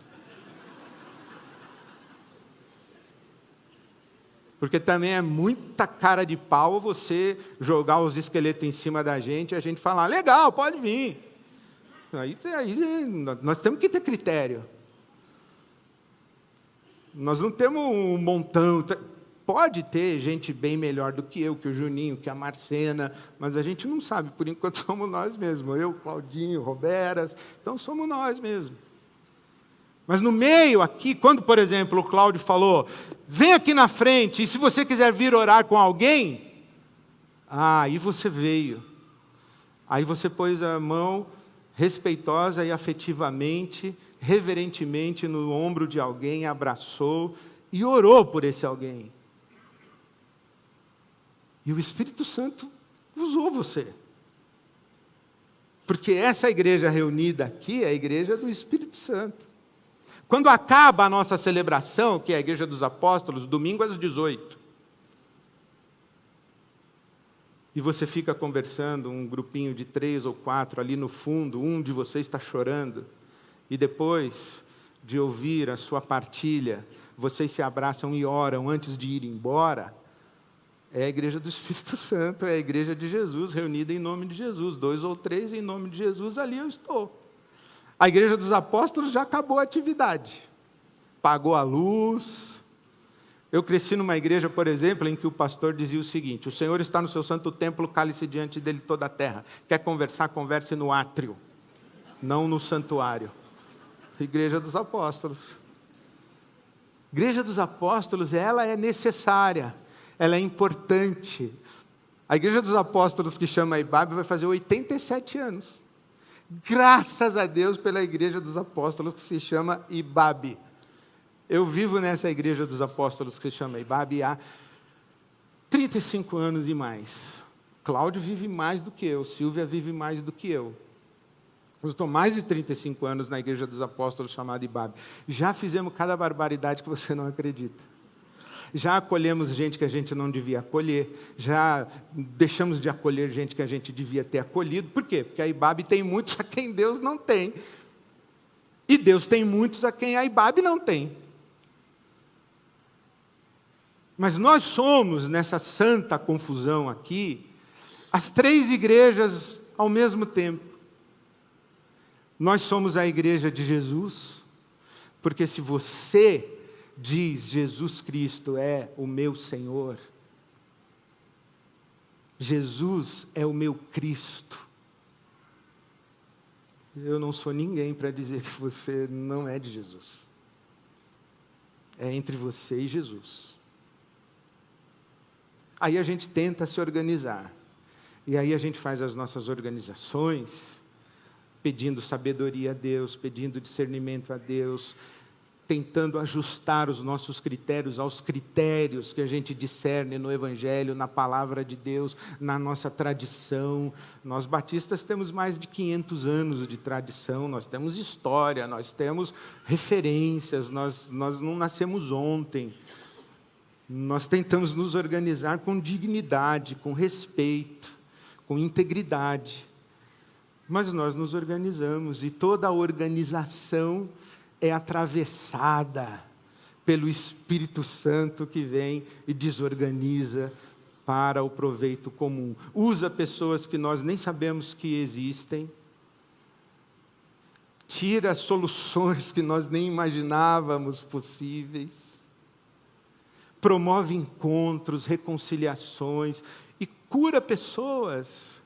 Porque também é muita cara de pau você jogar os esqueletos em cima da gente e a gente falar: legal, pode vir. Aí nós temos que ter critério. Nós não temos um montão. Pode ter gente bem melhor do que eu, que o Juninho, que a Marcena, mas a gente não sabe, por enquanto somos nós mesmos. Eu, Claudinho, Roberas, então somos nós mesmos. Mas no meio aqui, quando, por exemplo, o Cláudio falou: vem aqui na frente, e se você quiser vir orar com alguém, aí você veio. Aí você pôs a mão respeitosa e afetivamente, reverentemente no ombro de alguém, abraçou e orou por esse alguém. E o Espírito Santo usou você. Porque essa igreja reunida aqui é a igreja do Espírito Santo. Quando acaba a nossa celebração, que é a Igreja dos Apóstolos, domingo às 18, e você fica conversando, um grupinho de 3 ou 4 ali no fundo, um de vocês está chorando, e depois de ouvir a sua partilha, vocês se abraçam e oram antes de ir embora, é a igreja do Espírito Santo, é a igreja de Jesus, reunida em nome de Jesus. 2 ou 3 em nome de Jesus, ali eu estou. A igreja dos apóstolos já acabou a atividade. Pagou a luz. Eu cresci numa igreja, por exemplo, em que o pastor dizia o seguinte: o Senhor está no seu santo templo, cale-se diante dele toda a terra. Quer conversar? Converse no átrio, não no santuário. Igreja dos apóstolos. Igreja dos apóstolos, ela é necessária, ela é importante. A igreja dos apóstolos, que chama IBAB, vai fazer 87 anos. Graças a Deus pela igreja dos apóstolos, que se chama IBAB. Eu vivo nessa igreja dos apóstolos, que se chama IBAB, há 35 anos e mais. Cláudio vive mais do que eu, Silvia vive mais do que eu. Eu estou mais de 35 anos na igreja dos apóstolos, chamada IBAB. Já fizemos cada barbaridade que você não acredita. Já acolhemos gente que a gente não devia acolher, já deixamos de acolher gente que a gente devia ter acolhido. Por quê? Porque a IBAB tem muitos a quem Deus não tem. E Deus tem muitos a quem a IBAB não tem. Mas nós somos, nessa santa confusão aqui, as 3 igrejas ao mesmo tempo. Nós somos a igreja de Jesus, porque se você diz Jesus Cristo é o meu Senhor, Jesus é o meu Cristo, eu não sou ninguém para dizer que você não é de Jesus. É entre você e Jesus. Aí a gente tenta se organizar. E aí a gente faz as nossas organizações, pedindo sabedoria a Deus, pedindo discernimento a Deus, tentando ajustar os nossos critérios aos critérios que a gente discerne no Evangelho, na Palavra de Deus, na nossa tradição. Nós batistas temos mais de 500 anos de tradição, nós temos história, nós temos referências, nós não nascemos ontem. Nós tentamos nos organizar com dignidade, com respeito, com integridade. Mas nós nos organizamos e toda a organização é atravessada pelo Espírito Santo que vem e desorganiza para o proveito comum. Usa pessoas que nós nem sabemos que existem, tira soluções que nós nem imaginávamos possíveis, promove encontros, reconciliações e cura pessoas.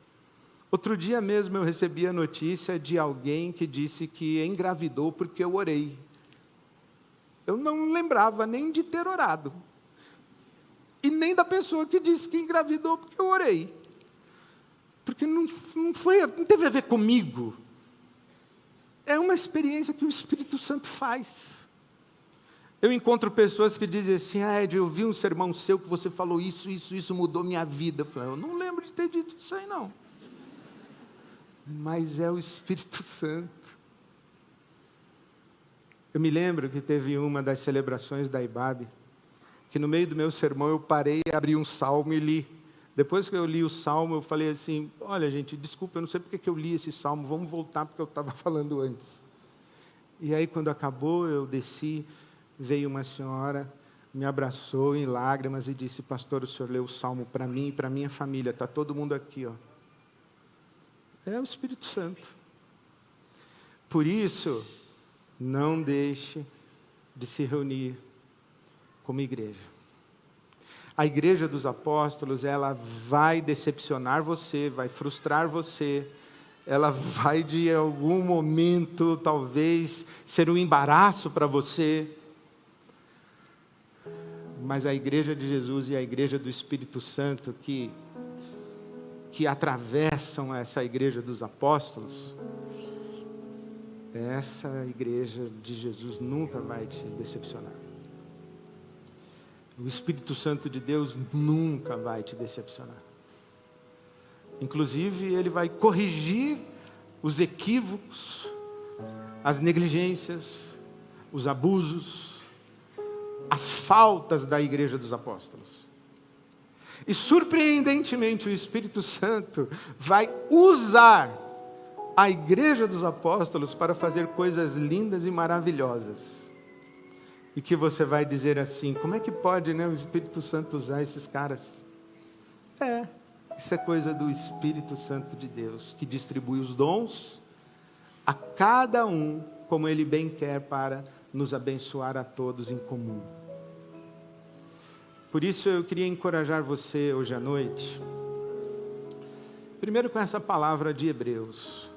Outro dia mesmo eu recebi a notícia de alguém que disse que engravidou porque eu orei. Eu não lembrava nem de ter orado. E nem da pessoa que disse que engravidou porque eu orei. Porque não teve a ver comigo. É uma experiência que o Espírito Santo faz. Eu encontro pessoas que dizem assim: Ed, eu vi um sermão seu que você falou isso mudou minha vida. Eu falei: eu não lembro de ter dito isso aí não. Mas é o Espírito Santo. Eu me lembro que teve uma das celebrações da IBAB, que no meio do meu sermão eu parei, abri um salmo e li. Depois que eu li o salmo, eu falei assim: olha gente, desculpa, eu não sei porque que eu li esse salmo, vamos voltar porque eu estava falando antes. E aí quando acabou, eu desci, veio uma senhora, me abraçou em lágrimas e disse: pastor, o senhor leu o salmo para mim e para minha família, está todo mundo aqui, ó. É o Espírito Santo. Por isso, não deixe de se reunir como igreja. A igreja dos apóstolos, ela vai decepcionar você, vai frustrar você, ela vai de algum momento, talvez, ser um embaraço para você. Mas a igreja de Jesus e a igreja do Espírito Santo que atravessam essa igreja dos apóstolos, essa igreja de Jesus nunca vai te decepcionar. O Espírito Santo de Deus nunca vai te decepcionar. Inclusive, ele vai corrigir os equívocos, as negligências, os abusos, as faltas da igreja dos apóstolos. E surpreendentemente o Espírito Santo vai usar a igreja dos apóstolos para fazer coisas lindas e maravilhosas. E que você vai dizer assim: como é que pode, né, o Espírito Santo usar esses caras? Isso é coisa do Espírito Santo de Deus, que distribui os dons a cada um como Ele bem quer para nos abençoar a todos em comum. Por isso eu queria encorajar você hoje à noite, primeiro com essa palavra de Hebreus.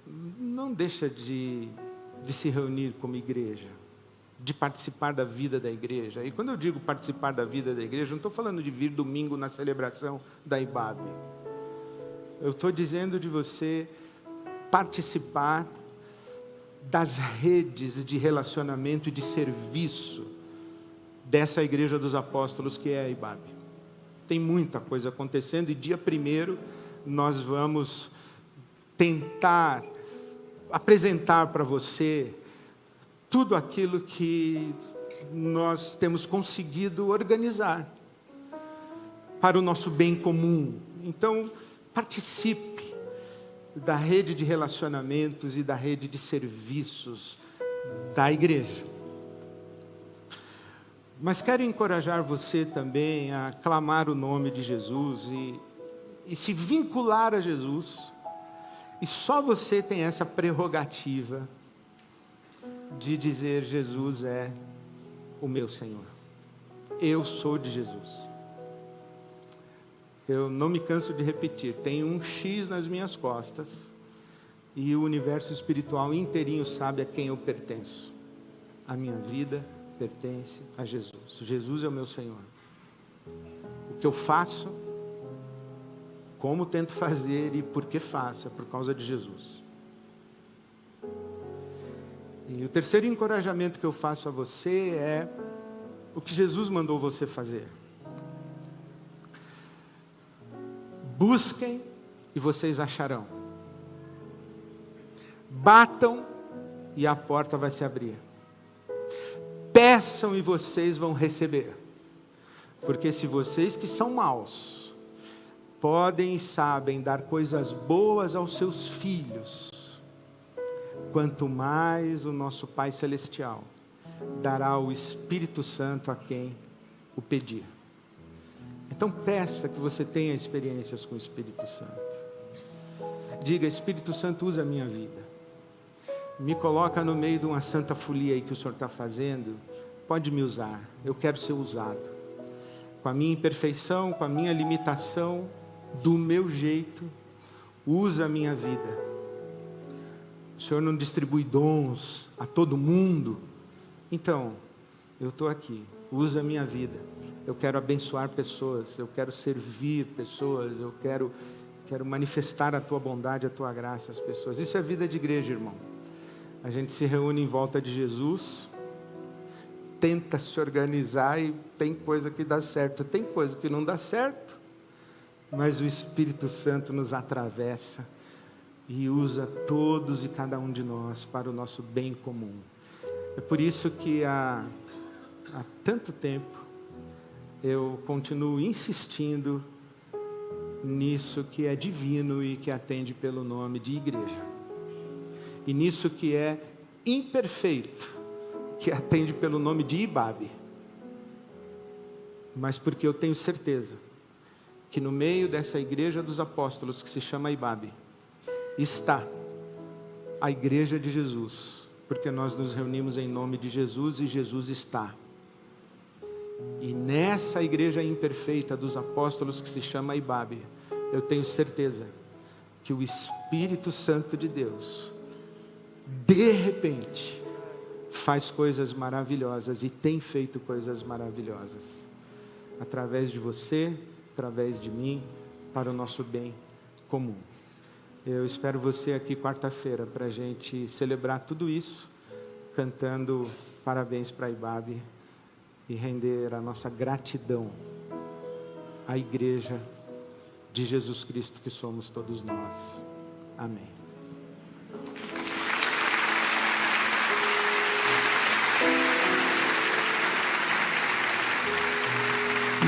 Não deixa de se reunir como igreja, de participar da vida da igreja. E quando eu digo participar da vida da igreja, não estou falando de vir domingo na celebração da IBAB. Eu estou dizendo de você participar das redes de relacionamento e de serviço dessa igreja dos apóstolos que é a IBAB. Tem muita coisa acontecendo e dia 1º nós vamos tentar apresentar para você tudo aquilo que nós temos conseguido organizar para o nosso bem comum. Então, participe da rede de relacionamentos e da rede de serviços da igreja. Mas quero encorajar você também a clamar o nome de Jesus e se vincular a Jesus. E só você tem essa prerrogativa de dizer: Jesus é o meu Senhor. Eu sou de Jesus. Eu não me canso de repetir, tem um X nas minhas costas e o universo espiritual inteirinho sabe a quem eu pertenço. A minha vida pertence a Jesus. Jesus é o meu Senhor. O que eu faço, como tento fazer e por que faço, é por causa de Jesus. E o terceiro encorajamento que eu faço a você é o que Jesus mandou você fazer. Busquem e vocês acharão. Batam e a porta vai se abrir. Peçam e vocês vão receber. Porque se vocês que são maus podem e sabem dar coisas boas aos seus filhos, quanto mais o nosso Pai Celestial dará o Espírito Santo a quem o pedir. Então peça que você tenha experiências com o Espírito Santo. Diga: Espírito Santo, usa a minha vida. Me coloca no meio de uma santa folia aí que o Senhor está fazendo. Pode me usar, eu quero ser usado. Com a minha imperfeição, com a minha limitação, do meu jeito, usa a minha vida. O Senhor não distribui dons a todo mundo. Então, eu estou aqui, usa a minha vida. Eu quero abençoar pessoas, eu quero servir pessoas, eu quero manifestar a Tua bondade, a Tua graça às pessoas. Isso é vida de igreja, irmão. A gente se reúne em volta de Jesus, tenta se organizar e tem coisa que dá certo, tem coisa que não dá certo, mas o Espírito Santo nos atravessa e usa todos e cada um de nós para o nosso bem comum. É por isso que há tanto tempo eu continuo insistindo nisso que é divino e que atende pelo nome de igreja. E nisso que é imperfeito, que atende pelo nome de IBAB. Mas porque eu tenho certeza que no meio dessa igreja dos apóstolos que se chama IBAB, está a igreja de Jesus, porque nós nos reunimos em nome de Jesus e Jesus está. E nessa igreja imperfeita dos apóstolos que se chama IBAB, eu tenho certeza que o Espírito Santo de Deus, de repente, faz coisas maravilhosas e tem feito coisas maravilhosas. Através de você, através de mim, para o nosso bem comum. Eu espero você aqui quarta-feira para a gente celebrar tudo isso, cantando parabéns para a IBAB e render a nossa gratidão à igreja de Jesus Cristo que somos todos nós. Amém.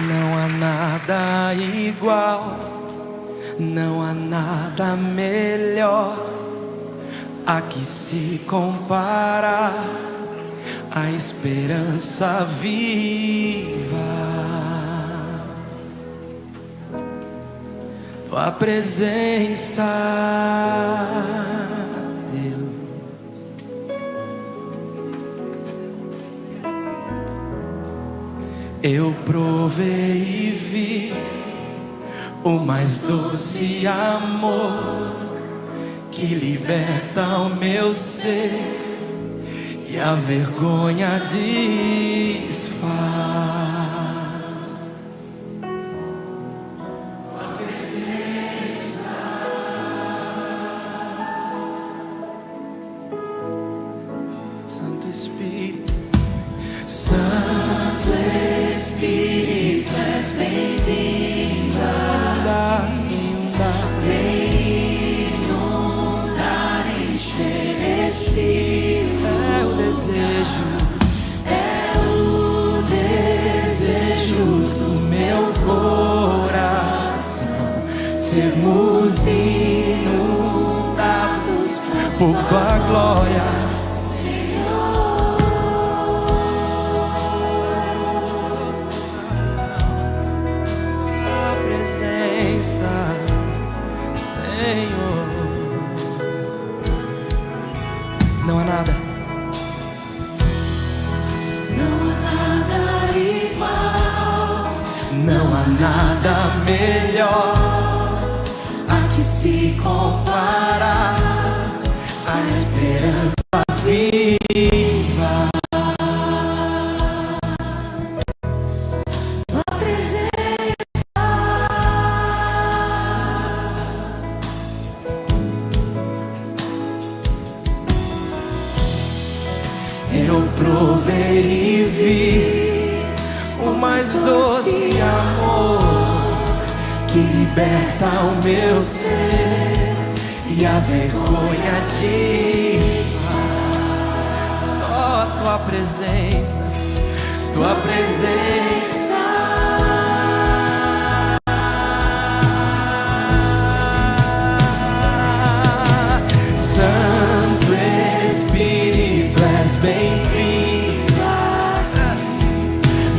Não há nada igual, não há nada melhor a que se compara a esperança viva. Tua presença, Deus. Eu provei e vi o mais doce amor que liberta o meu ser e a vergonha desfaz. Tua presença, Santo Espírito, Santo Espírito, és bem-vinda. Vem inundar, encher esse é o desejo do meu coração, sermos inundados por tua glória. Não há nada, não há Não há nada melhor a que se compara a esperança viva.
Tua presença,
Eu provei e vi o mais doce amor que liberta o meu ser e a vergonha desfaz. Só a tua presença, tua presença. Santo Espírito, és bem-vindo.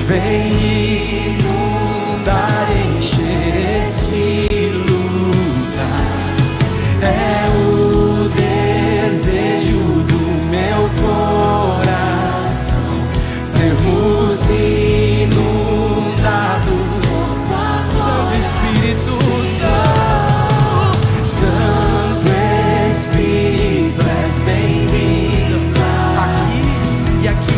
Vem inundar, encher esse lugar. É o desejo do meu coração sermos inundados. Santo Espírito Santo, Santo Espírito, és bem-vindo aqui e aqui.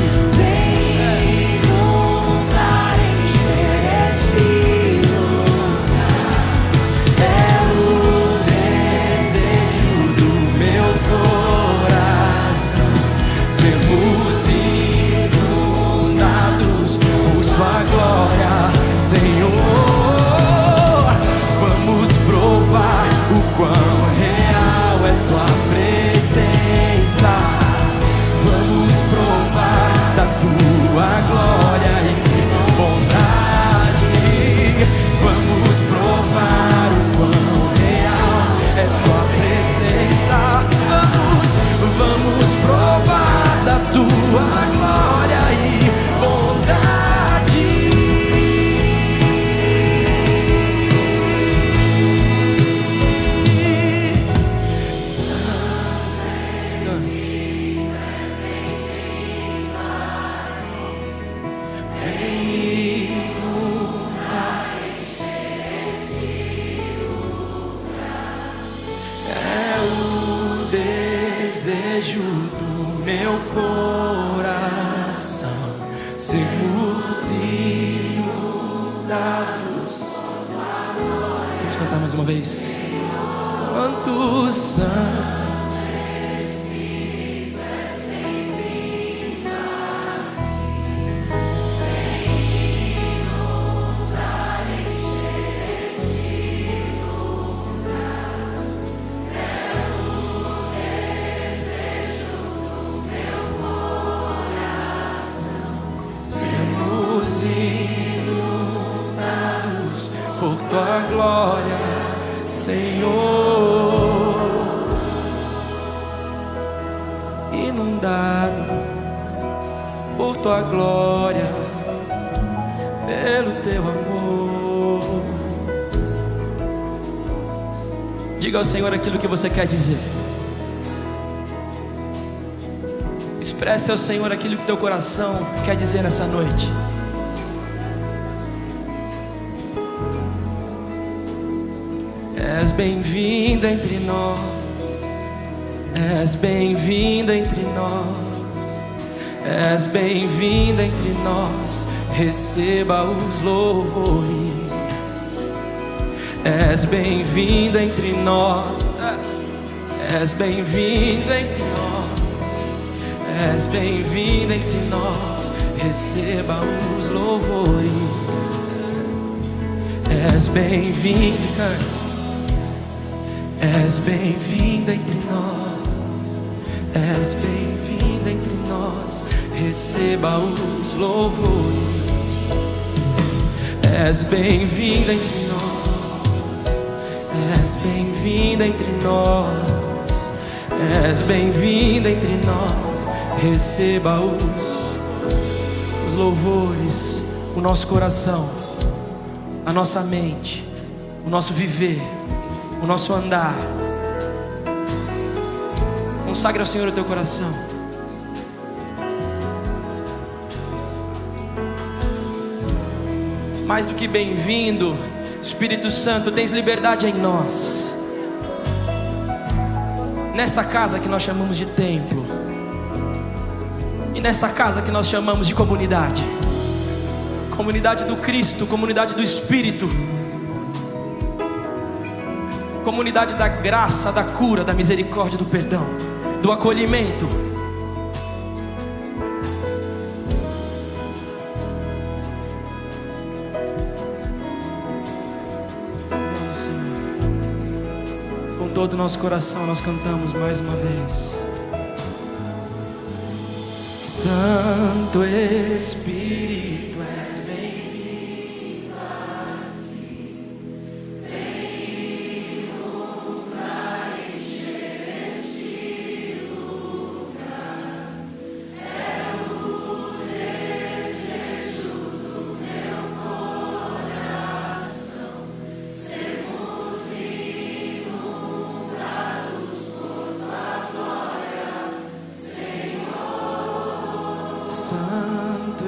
Desejo do meu coração sermos inundados. Vamos cantar mais uma vez. Santo, Santo. Por tua glória, Senhor, inundado por tua glória, pelo teu amor. Diga ao Senhor aquilo que você quer dizer. Expresse ao Senhor aquilo que teu coração quer dizer nessa noite. És bem-vinda entre nós, és bem-vinda entre nós, és bem-vinda entre nós, receba os louvores. És bem-vinda entre nós, és bem-vinda entre nós, és bem-vinda entre nós, receba os louvores. És bem-vinda. És bem-vinda entre nós, és bem-vinda entre nós, receba os louvores. És bem-vinda entre nós, és bem-vinda entre nós, és bem-vinda entre nós, receba os louvores, o nosso coração, a nossa mente, o nosso viver, o nosso andar. Consagre ao Senhor o teu coração. mais do que bem-vindo. Espírito Santo, tens liberdade em nós. Nessa casa que nós chamamos de templo, e nessa casa que nós chamamos de comunidade. Comunidade do Cristo, comunidade do Espírito, comunidade da graça, da cura, da misericórdia, do perdão, do acolhimento. Com todo o nosso coração nós cantamos mais uma vez. Santo Espírito, és bem-vindo aqui. Vem inundar, encher esse lugar. É o desejo do meu coração. Sermos inundados por tua glória, Senhor. Santo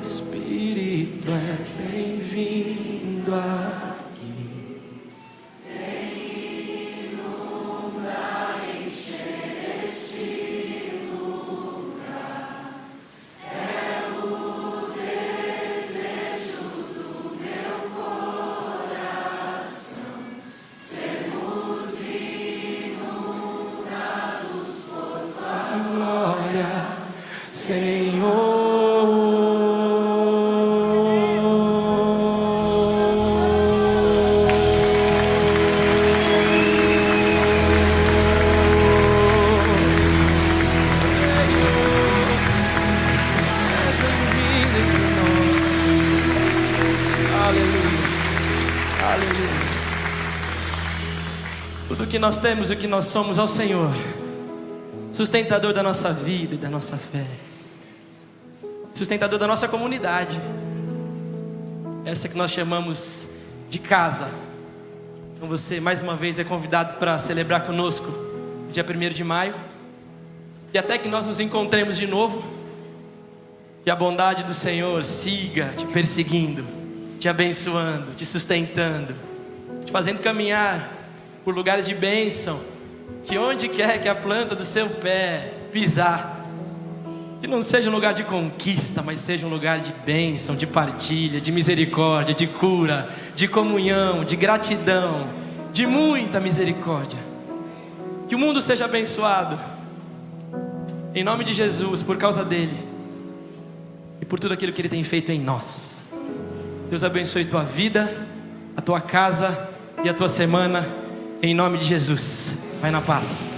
Espírito, és bem-vindo aqui. Vem inundar, encher esse lugar. É o desejo do meu coração. Sermos inundados por tua glória, Senhor. Tudo que nós temos e o que nós somos ao Senhor, sustentador da nossa vida e da nossa fé, sustentador da nossa comunidade, essa que nós chamamos de casa. Então você mais uma vez é convidado para celebrar conosco o dia 1º de maio, e até que nós nos encontremos de novo, que a bondade do Senhor siga te perseguindo, te abençoando, te sustentando, te fazendo caminhar por lugares de bênção, que onde quer que a planta do seu pé pisar, que não seja um lugar de conquista, mas seja um lugar de bênção, de partilha, de misericórdia, de cura, de comunhão, de gratidão, de muita misericórdia. Que o mundo seja abençoado, em nome de Jesus, por causa dele e por tudo aquilo que ele tem feito em nós. Deus abençoe tua vida, a tua casa e a tua semana, em nome de Jesus. Vai na paz.